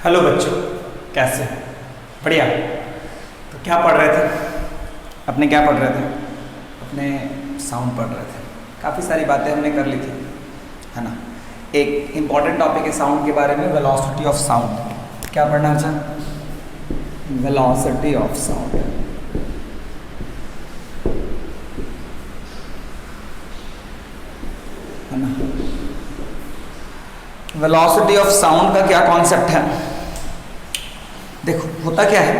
Hello बच्चों, कैसे हैं? बढ़िया। तो क्या पढ़ रहे थे? अपने क्या पढ़ रहे थे? अपने साउंड पढ़ रहे थे। काफ़ी सारी बातें हमने कर ली थी, है ना। एक इम्पॉर्टेंट टॉपिक है साउंड के बारे में, वेलोसिटी ऑफ साउंड। क्या पढ़ना चाह? Velocity of sound. है ना। वेलोसिटी ऑफ साउंड का क्या कॉन्सेप्ट है? देखो, होता क्या है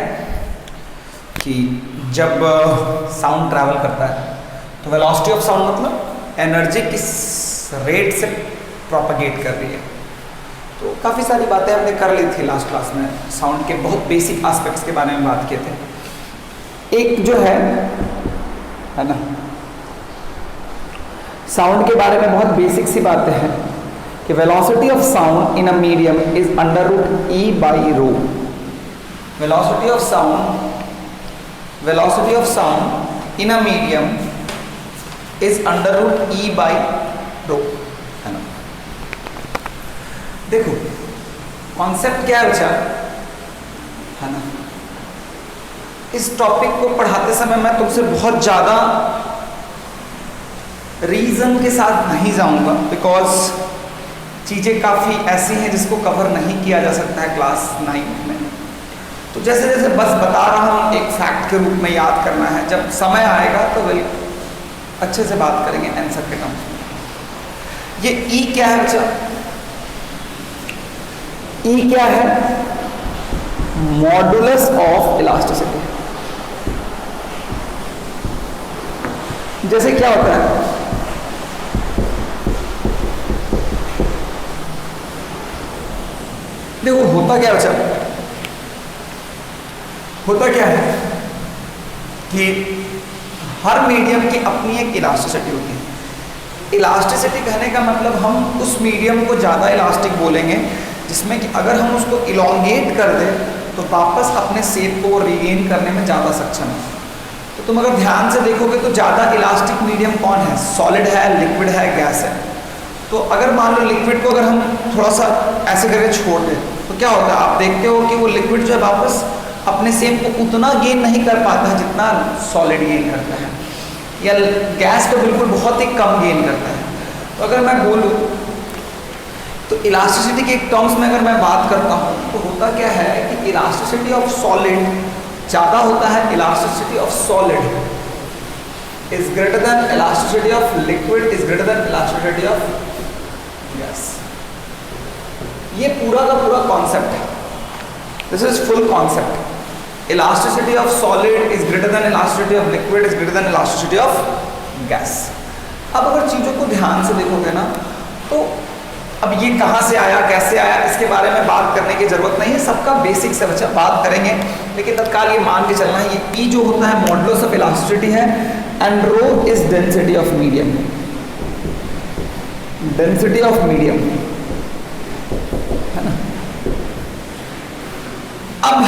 कि जब साउंड ट्रैवल करता है तो वेलोसिटी ऑफ साउंड मतलब एनर्जी किस रेट से प्रोपगेट कर रही है। तो काफ़ी सारी बातें हमने कर ली थी लास्ट क्लास में, साउंड के बहुत बेसिक एस्पेक्ट्स के बारे में बात किए थे। एक जो है ना, साउंड के बारे में बहुत बेसिक सी बातें हैं कि velocity of sound in a medium is under root E by rho. Velocity of sound in a medium is under root E by rho, है ना। देखो कॉन्सेप्ट क्या है बच्चा, है ना। इस टॉपिक को पढ़ाते समय मैं तुमसे बहुत ज़्यादा रीजन के साथ नहीं जाऊंगा, बिकॉज चीज़ें काफ़ी ऐसी हैं जिसको कवर नहीं किया जा सकता है क्लास 9 में। तो जैसे जैसे बस बता रहा हूँ, एक फैक्ट के रूप में याद करना है। जब समय आएगा तो अच्छे से बात करेंगे आंसर के टर्म्स में। ये ई क्या है बच्चा? ई क्या है? Modulus of elasticity. जैसे क्या होता है, देखो होता क्या बच्चा, होता क्या है कि हर मीडियम की अपनी एक इलास्टिसिटी होती है। इलास्टिसिटी कहने का मतलब हम उस मीडियम को ज़्यादा इलास्टिक बोलेंगे जिसमें कि अगर हम उसको इलोंगेट कर दें तो वापस अपने शेप को रिगेन करने में ज़्यादा सक्षम है। तो तुम अगर ध्यान से देखोगे तो ज़्यादा इलास्टिक मीडियम कौन है? सॉलिड है, लिक्विड है, गैस है। तो अगर मान लो लिक्विड को अगर हम थोड़ा सा ऐसे करके छोड़ दें तो क्या होता है? आप देखते हो कि वो लिक्विड जो है वापस अपने सेम को उतना गेन नहीं कर पाता है जितना सॉलिड गेन करता है, या गैस तो बिल्कुल बहुत ही कम गेन करता है। तो अगर मैं बोलूँ तो इलास्टिसिटी के टर्म्स में अगर मैं बात करता हूँ तो होता क्या है कि इलास्टिसिटी ऑफ सॉलिड ज़्यादा होता है, elasticity of solid is greater than elasticity of liquid is greater than elasticity of gas. ये पूरा का पूरा कॉन्सेप्ट है, this is full concept. Elasticity of solid is greater than elasticity of liquid is greater than elasticity of gas. अब अगर चीज़ों को ध्यान से देखोगे ना तो अब ये कहाँ से आया, कैसे आया, इसके बारे में बात करने की जरूरत नहीं है, सबका बेसिक से बच्चा बात करेंगे। लेकिन तत्काल ये मान के चलना है, ये ई जो होता है मॉडुलस ऑफ इलास्टिसिटी है and rho is density of medium. Density of medium, है ना। अब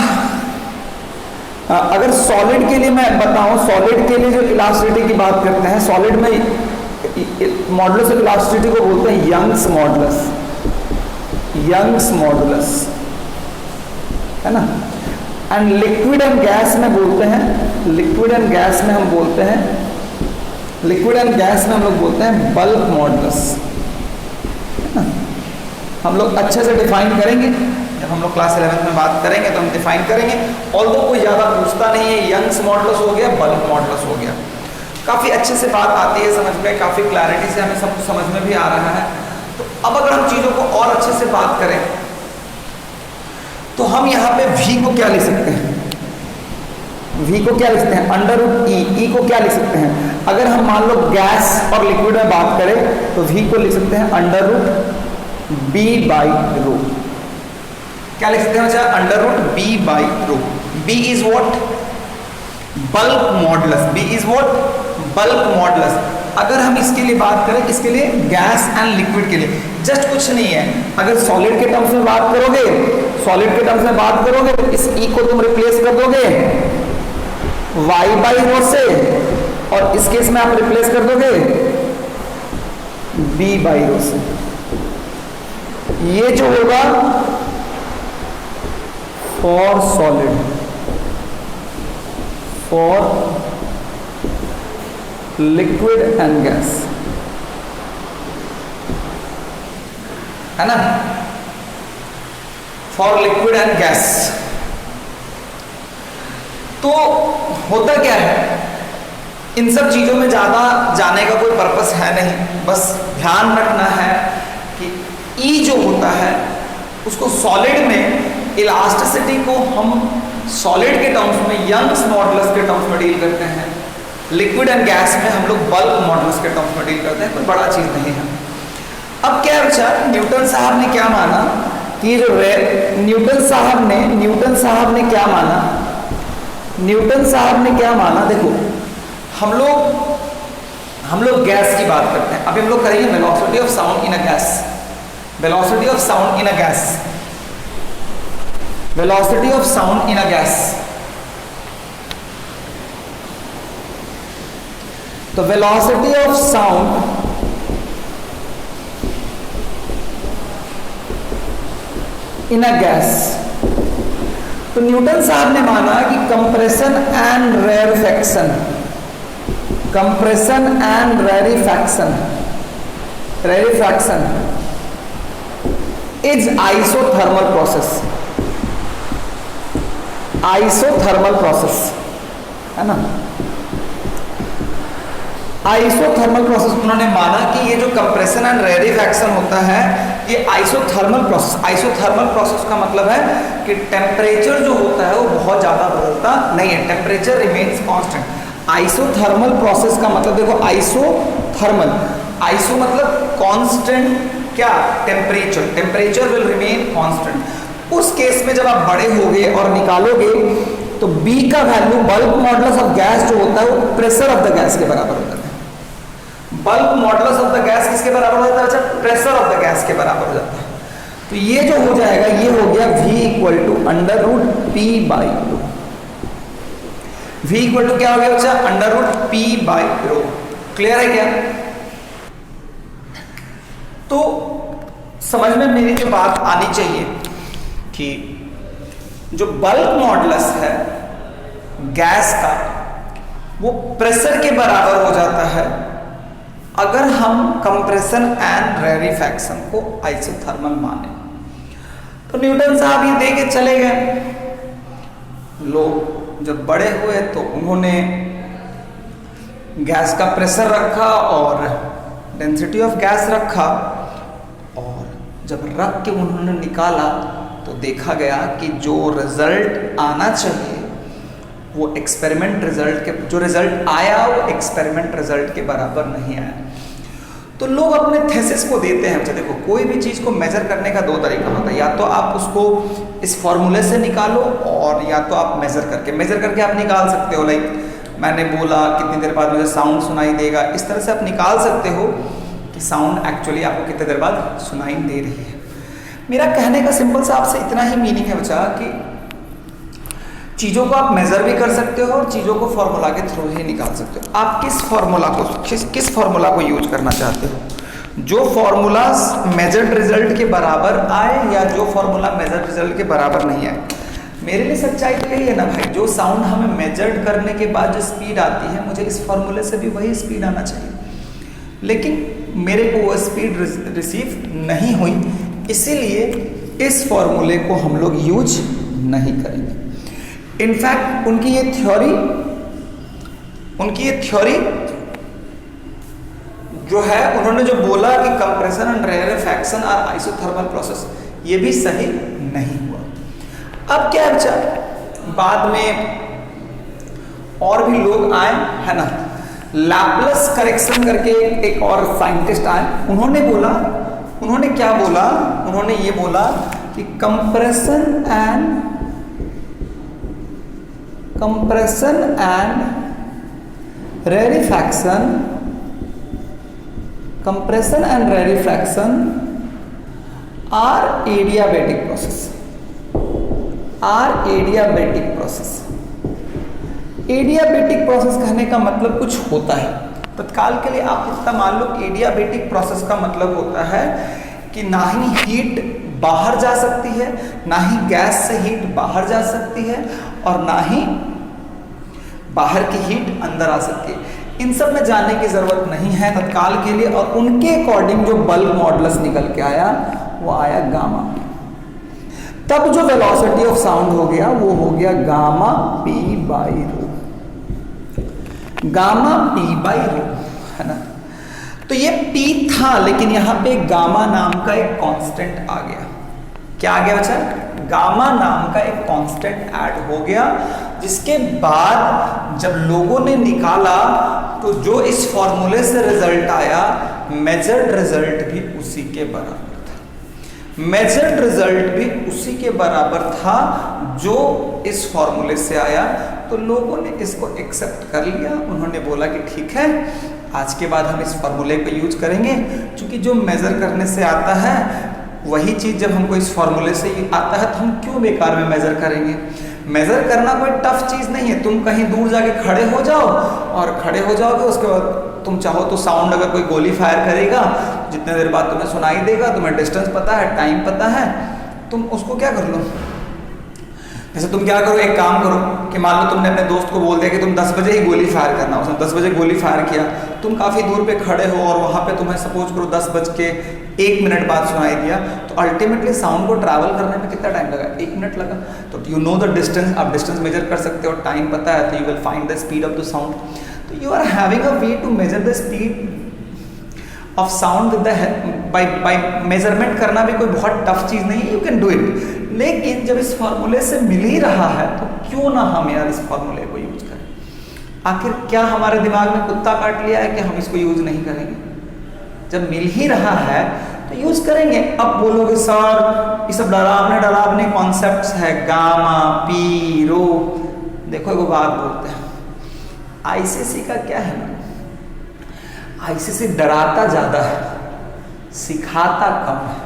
अगर सॉलिड के लिए मैं बताऊं, सॉलिड के लिए जो इलास्टिसिटी की बात करते हैं, सॉलिड में मॉडुलस ऑफ इलास्टिसिटी को बोलते हैं यंग्स मॉडुलस, यंग्स मॉडुलस, है ना। एंड लिक्विड एंड गैस में बोलते हैं, लिक्विड एंड गैस में हम बोलते हैं, लिक्विड एंड गैस में हम लोग बोलते हैं बल्क मॉडुलस, है ना। हम लोग अच्छे से डिफाइन करेंगे जब हम लोग क्लास 11 में बात करेंगे तो हम डिफाइन करेंगे। ऑल्दो कोई ज़्यादा पूछता नहीं है, यंग्स मॉडुलस हो गया, बल्क मॉडुलस हो गया, काफ़ी अच्छे से बात आती है समझ में, काफ़ी क्लैरिटी से हमें सब कुछ समझ में भी आ रहा है। तो अब अगर हम चीज़ों को और अच्छे से बात करें तो हम यहाँ पे v को क्या लिख सकते हैं? v को क्या लिख सकते हैं? अंडर रूट ई। ई को क्या लिख सकते हैं? अगर हम मान लो गैस और लिक्विड में बात करें तो v को लिख सकते हैं under root b by rho. क्या लिख सकते हैं बच्चा? Under root b by rho. b is what? Bulk modulus. b is what? Bulk modulus. अगर हम इसके लिए बात करें, इसके लिए गैस एंड लिक्विड के लिए जस्ट कुछ नहीं है। अगर सॉलिड के टर्म्स में बात करोगे, सॉलिड के टर्म्स में बात करोगे तो इस ई को तुम रिप्लेस कर दोगे y बाई रो से, और इस केस में आप रिप्लेस कर दोगे b बाई रो से। ये जो होगा for solid, for liquid and gas, है ना, फॉर लिक्विड एंड गैस। तो होता क्या है, इन सब चीजों में ज्यादा जाने का कोई पर्पस है नहीं, बस ध्यान रखना है कि ई जो होता है उसको सॉलिड में इलास्टिसिटी को हम सॉलिड के टर्म्स में यंग्स मॉडुलस के टर्म्स में डील करते हैं, लिक्विड एंड गैस में हम लोग बल्क मॉडुलस के टर्म्स में डील करते हैं, कोई बड़ा चीज नहीं है। अब क्या विचार, न्यूटन साहब ने क्या माना कि जो न्यूटन साहब ने क्या माना, न्यूटन साहब ने क्या माना, देखो हम लोग गैस की बात करते हैं, अभी हम लोग करेंगे velocity of sound in a gas, velocity of sound in a gas, velocity of sound in a gas. तो velocity of sound in a gas, तो न्यूटन साहब ने माना कि compression and rarefaction, compression and rarefaction is isothermal process, isothermal process, है ना, isothermal process. उन्होंने माना कि ये जो कंप्रेशन एंड रेरिफैक्शन होता है ये आइसोथर्मल प्रोसेस, आइसोथर्मल प्रोसेस का मतलब है कि टेम्परेचर जो होता है वो बहुत ज्यादा बदलता नहीं है, temperature remains constant. Isothermal process का मतलब देखो, आइसोथर्मल, आइसो मतलब कांस्टेंट, क्या, temperature, temperature will remain constant. उस केस में जब आप बड़े होगे और निकालोगे तो B का value, bulk modulus of gas जो होता है वो प्रेशर ऑफ द गैस के बराबर होता है। Bulk modulus of the gas किसके बराबर होता है, अच्छा, प्रेशर ऑफ द गैस के बराबर हो जाता है। तो ये जो हो जाएगा, ये हो गया V equal to under root P by rho. V equal to क्या हो गया बच्चा, under root P by rho. Clear है क्या? तो समझ में मेरी जो बात आनी चाहिए कि जो बल्क मॉडुलस है गैस का वो प्रेशर के बराबर हो जाता है अगर हम कंप्रेशन एंड रेरिफैक्शन को आइसोथर्मल माने। तो न्यूटन साहब ये दे के चले गए, लोग जब बड़े हुए तो उन्होंने गैस का प्रेशर रखा और डेंसिटी ऑफ गैस रखा, और जब रख के उन्होंने निकाला तो देखा गया कि जो रिजल्ट आना चाहिए वो एक्सपेरिमेंट रिजल्ट के, जो रिजल्ट आया वो एक्सपेरिमेंट रिजल्ट के बराबर नहीं आया। तो लोग अपने थेसिस को देते हैं, देखो कोई भी चीज़ को मेजर करने का दो तरीका होता है, या तो आप उसको इस फॉर्मूले से निकालो और या तो आप मेजर करके आप निकाल सकते हो। लाइक मैंने बोला कितनी देर बाद मुझे साउंड सुनाई देगा, इस तरह से आप निकाल सकते हो कि साउंड एक्चुअली आपको कितनी देर बाद सुनाई दे रही है। मेरा कहने का सिंपल सा आपसे इतना ही मीनिंग है बच्चा कि चीज़ों को आप मेजर भी कर सकते हो और चीज़ों को फॉर्मूला के थ्रू ही निकाल सकते हो। आप किस फॉर्मूला को यूज करना चाहते हो, जो फॉर्मूला मेजर्ड रिजल्ट के बराबर आए या जो फॉर्मूला मेजर्ड रिजल्ट के बराबर नहीं आए। मेरे लिए सच्चाई तो यही है ना भाई, जो साउंड हमें मेजर्ड करने के बाद जो स्पीड आती है मुझे इस फॉर्मूले से भी वही स्पीड आना चाहिए, लेकिन मेरे को वो स्पीड रिसीव नहीं हुई, इसीलिए इस फॉर्मूले को हम लोग यूज नहीं करेंगे। इनफैक्ट उनकी ये थ्योरी जो है, उन्होंने जो बोला कि compression and rarefaction are isothermal process, ये भी सही नहीं हुआ। अब क्या बचा, बाद में और भी लोग आए, है ना, लैप्लेस करेक्शन करके एक और साइंटिस्ट आए, उन्होंने क्या बोला, उन्होंने ये बोला कि compression and rarefaction are adiabatic process. Adiabatic process कहने का मतलब कुछ होता है, तत्काल के लिए आप इतना मान लो, एडियाबैटिक प्रोसेस का मतलब होता है कि ना ही हीट बाहर जा सकती है, ना ही गैस से हीट बाहर जा सकती है, और ना ही बाहर की हीट अंदर आ सकती है। इन सब में जाने की जरूरत नहीं है तत्काल के लिए। और उनके अकॉर्डिंग जो बल्क मॉडुलस निकल के आया वो आया गामा। तब जो वेलोसिटी ऑफ साउंड हो गया वो हो गया gamma P by row, gamma P by rho, है ना। तो ये पी था, लेकिन यहां पे गामा नाम का एक कांस्टेंट आ गया। क्या आ गया बच्चा? गामा नाम का एक कांस्टेंट ऐड हो गया, जिसके बाद जब लोगों ने निकाला तो जो इस फॉर्मूले से रिजल्ट आया, मेजर्ड रिजल्ट भी उसी के बराबर था। मेजर्ड रिजल्ट भी उसी के बराबर था जो इस फॉर्मूले से आया। तो लोगों ने इसको एक्सेप्ट कर लिया। उन्होंने बोला कि ठीक है, आज के बाद हम इस फॉर्मूले को यूज करेंगे, क्योंकि जो मेजर करने से आता है वही चीज जब हमको इस फॉर्मूले से आता है तो हम क्यों बेकार में मेजर करेंगे। मेजर करना कोई टफ चीज नहीं है। तुम कहीं दूर जाके खड़े हो जाओ, और खड़े हो जाओगे, उसके बाद तुम चाहो तो साउंड अगर कोई गोली फायर करेगा, जितने देर बाद तुम्हें सुनाई देगा, तुम्हें डिस्टेंस पता है, टाइम पता है, तुम उसको क्या कर लो। जैसे तुम क्या करो, एक काम करो कि मान लो तुमने अपने दोस्त को बोल दिया कि तुम 10 बजे ही गोली फायर करना, उसने 10 बजे गोली फायर किया, तुम काफ़ी दूर पे खड़े हो और वहाँ पे तुम्हें सपोज करो 10:01 बाद सुनाई दिया, तो अल्टीमेटली साउंड को ट्रैवल करने में कितना टाइम लगा? 1 मिनट लगा। तो यू नो द डिस्टेंस, आप डिस्टेंस मेजर कर सकते हो, टाइम पता है, तो you will find the speed of the sound. तो you are having a way to measure the speed of sound with the by measurement करना भी कोई बहुत टफ चीज़ नहीं है, यू कैन डू इट। लेकिन जब इस फॉर्मूले से मिल ही रहा है तो क्यों ना हम यार इस फॉर्मूले को यूज करें। आखिर क्या हमारे दिमाग में कुत्ता काट लिया है कि हम इसको यूज नहीं करेंगे? जब मिल ही रहा है तो यूज करेंगे। अब बोलोगे सर ये सब डरावने कॉन्सेप्ट्स है, गामा पी रो। देखो एक बात बोलते हैं, आईसीसी का क्या है ना, आईसीसी डराता ज्यादा है, सिखाता कम है।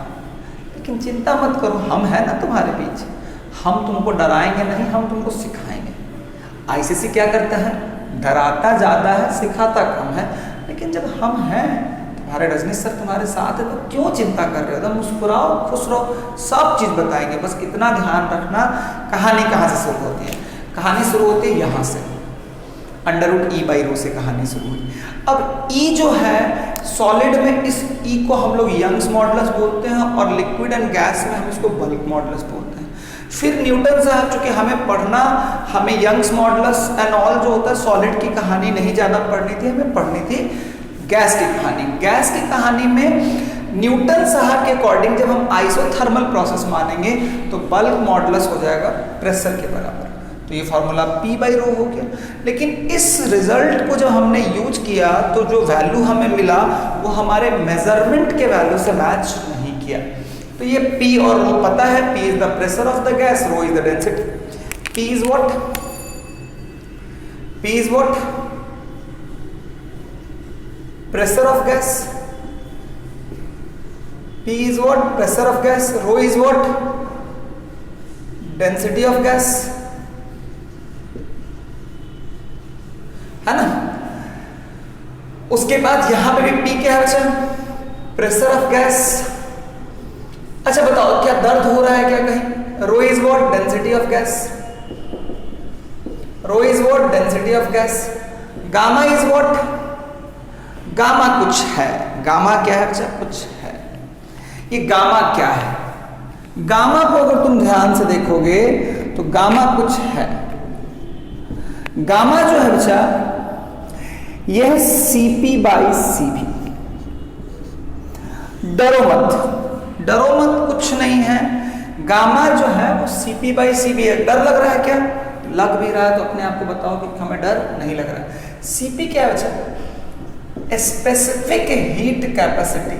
लेकिन चिंता मत करो, हम है ना तुम्हारे बीच, हम तुमको डराएंगे नहीं, हम तुमको सिखाएंगे। आईसीसी क्या करता है? डराता ज्यादा है, सिखाता कम है। लेकिन जब हम हैं, तुम्हारे रजनीश सर तुम्हारे साथ है, तो क्यों चिंता कर रहे हो? तो मुस्कुराओ, खुश रहो, सब चीज बताएंगे। बस इतना ध्यान रखना, कहानी कहाँ से शुरू होती है? कहानी शुरू होती है यहाँ से, √E/ρ से कहानी शुरू हुई। अब E जो है सॉलिड में, इस E को हम लोग यंग्स मॉडुलस बोलते हैं, और लिक्विड एंड गैस में हम इसको बल्क मॉडुलस बोलते हैं। फिर न्यूटन साहब, चूंकि हमें पढ़ना, हमें यंग्स मॉडुलस एंड ऑल जो होता है सॉलिड की कहानी नहीं ज़्यादा पढ़नी थी, हमें पढ़नी थी गैस की कहानी। गैस की कहानी में न्यूटन साहब के अकॉर्डिंग जब हम आइसोथर्मल प्रोसेस मानेंगे तो बल्क मॉडुलस हो जाएगा प्रेशर के बराबर। तो ये फॉर्मूला P/ρ हो गया। लेकिन इस रिजल्ट को जब हमने यूज किया तो जो वैल्यू हमें मिला वो हमारे मेजरमेंट के वैल्यू से मैच नहीं किया। तो ये P और ρ पता है, P is the pressure of the gas, ρ is the density. P is what? P is what? Pressure of gas. P is what? Pressure of gas. ρ is what? Density of gas, है ना। उसके बाद यहां पे भी P क्या है बच्चा? Pressure of gas. अच्छा बताओ, क्या दर्द हो रहा है क्या कहीं? ρ is what? Density of gas. ρ is what? Density of gas. Gamma is what? Gamma कुछ है। गामा क्या है बच्चा? कुछ है। ये गामा क्या है? गामा को अगर तुम ध्यान से देखोगे तो गामा कुछ है। गामा जो है बच्चा, यह CP/CV। डरो मत, डरो मत, कुछ नहीं है। गामा जो है वो CP/CV है। डर लग रहा है क्या? लग भी रहा है तो अपने आप को बताओ कि हमें डर नहीं लग रहा है। CP क्या है बच्चा? Specific heat capacity.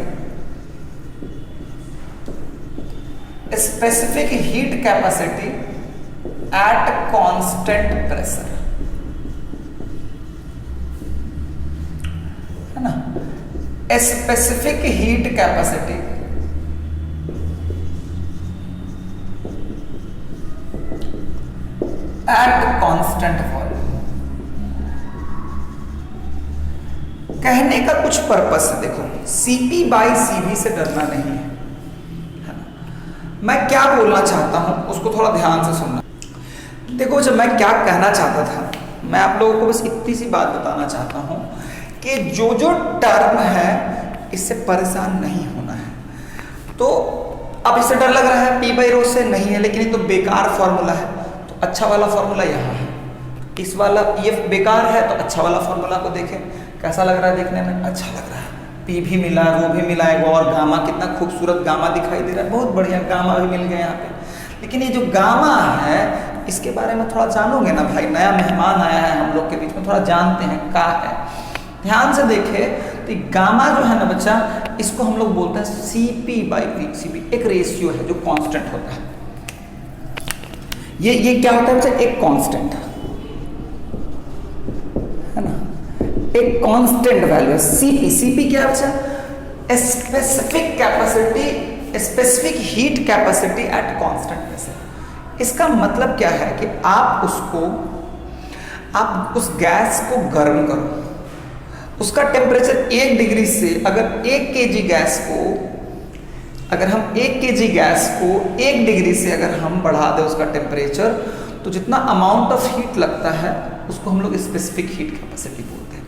Specific heat capacity at constant pressure, है ना। Specific heat capacity at constant volume. कहने का कुछ पर्पस है। देखो, CP/CV से डरना नहीं है, मैं क्या बोलना चाहता हूं उसको थोड़ा ध्यान से सुनना। देखो, जब मैं क्या कहना चाहता था, मैं आप लोगों को बस इतनी सी बात बताना चाहता हूं कि जो जो टर्म है इससे परेशान नहीं होना है। तो अब इससे डर लग रहा है, पी बाई रो से नहीं है, लेकिन ये तो बेकार फॉर्मूला है। तो अच्छा वाला फॉर्मूला यहाँ है, इस वाला ये बेकार है, तो अच्छा वाला फॉर्मूला को देखें कैसा लग रहा है, देखने में अच्छा लग रहा है। पी भी मिला, रो भी मिला है, और गामा, कितना खूबसूरत गामा दिखाई दे रहा है, बहुत बढ़िया गामा भी मिल गया यहाँ पे। लेकिन ये जो गामा है इसके बारे में थोड़ा जानोगे ना भाई, नया मेहमान आया है हम लोग के बीच में, थोड़ा जानते हैं क्या है। ध्यान से देखे तो गामा जो है ना बच्चा, इसको हम लोग बोलते हैं सीपी बाई वी। सीपी एक रेशियो है जो कांस्टेंट होता है। ये क्या होता है बच्चा, एक कांस्टेंट है ना, एक कांस्टेंट वैल्यू है सीपी। सीपी क्या है बच्चा, specific capacity, specific heat capacity at constant pressure. इसका मतलब क्या है कि आप उस गैस को गर्म करो, उसका टेम्परेचर 1 डिग्री से, अगर 1 केजी गैस को, अगर हम 1 केजी गैस को 1 डिग्री से अगर हम बढ़ा दें उसका टेम्परेचर, तो जितना अमाउंट ऑफ हीट लगता है उसको हम लोग स्पेसिफिक हीट कैपेसिटी बोलते हैं।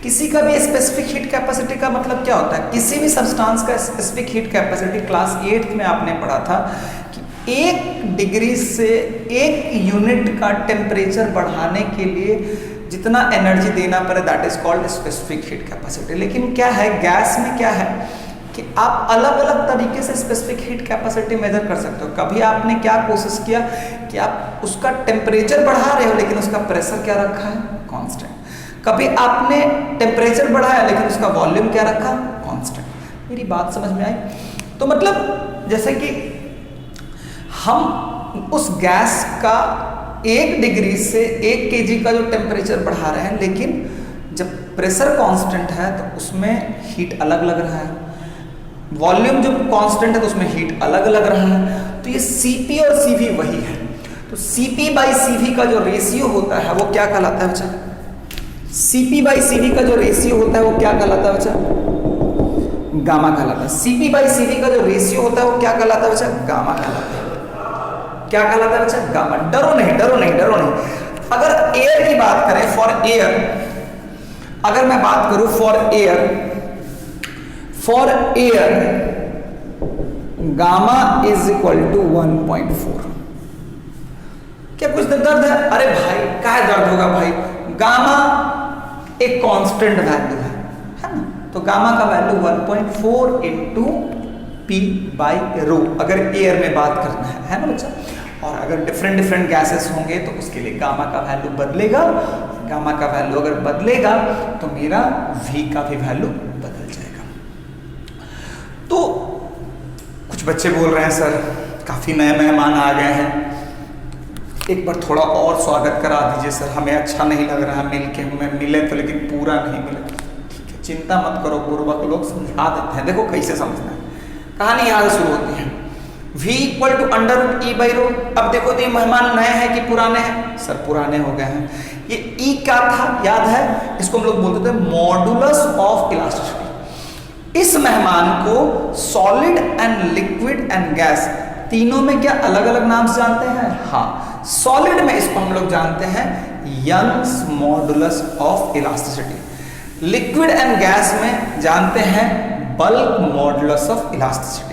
किसी का भी स्पेसिफिक हीट कैपेसिटी का मतलब क्या होता है, किसी भी सब्सटेंस का specific heat capacity class 8th में आपने पढ़ा था कि 1 डिग्री से 1 यूनिट का टेम्परेचर बढ़ाने के लिए जितना एनर्जी देना पड़े, that is called specific heat capacity. लेकिन क्या है, गैस में क्या है कि आप अलग अलग तरीके से स्पेसिफिक हीट कैपेसिटी मेजर कर सकते हो। कभी आपने क्या कोशिश किया कि आप उसका टेम्परेचर बढ़ा रहे हो लेकिन उसका प्रेशर क्या रखा है, कांस्टेंट। कभी आपने टेम्परेचर बढ़ाया लेकिन उसका वॉल्यूम क्या रखा, कांस्टेंट। मेरी बात समझ में आई? तो मतलब जैसे कि हम उस गैस का 1 डिग्री से 1 केजी का जो टेम्परेचर बढ़ा रहे हैं, लेकिन जब प्रेशर कांस्टेंट है तो उसमें हीट अलग लग रहा है, वॉल्यूम जब कांस्टेंट है तो उसमें हीट अलग लग रहा है। तो ये Cp और Cv वही है। तो Cp बाई Cv का जो रेशियो होता है वो क्या कहलाता है बच्चा, Cp बाई Cv का जो रेशियो होता है वो क्या कहलाता है बच्चा, गामा कहलाता है। Cp बाई Cv का जो रेशियो होता है वो क्या कहलाता है बच्चा, गामा कहलाता है। क्या कहलाता है बच्चा, गामा। डरो नहीं, डरो नहीं, डरो नहीं। अगर एयर की बात करें, फॉर एयर, अगर मैं बात करूं for air gamma is equal to 1.4। क्या कुछ दर्द है? अरे भाई क्या दर्द होगा भाई, गामा एक कांस्टेंट वैल्यू है ना। तो गामा का वैल्यू 1.4 इंटू पी बाई रो, अगर एयर में बात करना है ना बच्चा। और अगर डिफरेंट गैसेस होंगे तो उसके लिए गामा का वैल्यू बदलेगा। गामा का वैल्यू अगर बदलेगा तो मेरा V का भी वैल्यू बदल जाएगा। तो कुछ बच्चे बोल रहे हैं सर काफी नए मेहमान आ गए हैं, एक बार थोड़ा और स्वागत करा दीजिए सर, हमें अच्छा नहीं लग रहा है मिल के, हमें मिले तो लेकिन पूरा नहीं मिले। ठीक है, चिंता मत करो, पूर्वक लोग समझा देते हैं। देखो कैसे समझना है, कहानी यहाँ से शुरू होती है। V equal to under root E by rho. अब देखो तो ये मेहमान नए हैं कि पुराने हैं, सर पुराने हो गए हैं। ये E क्या था याद है, इसको हम लोग बोलते थे मॉडुलस ऑफ इलास्टिसिटी। इस मेहमान को solid and liquid and gas तीनों में क्या अलग अलग नाम से जानते हैं? हाँ, सॉलिड में इसको हम लोग जानते हैं Young's modulus of elasticity, liquid and gas में जानते हैं बल्क मॉडुलस ऑफ इलास्टिसिटी।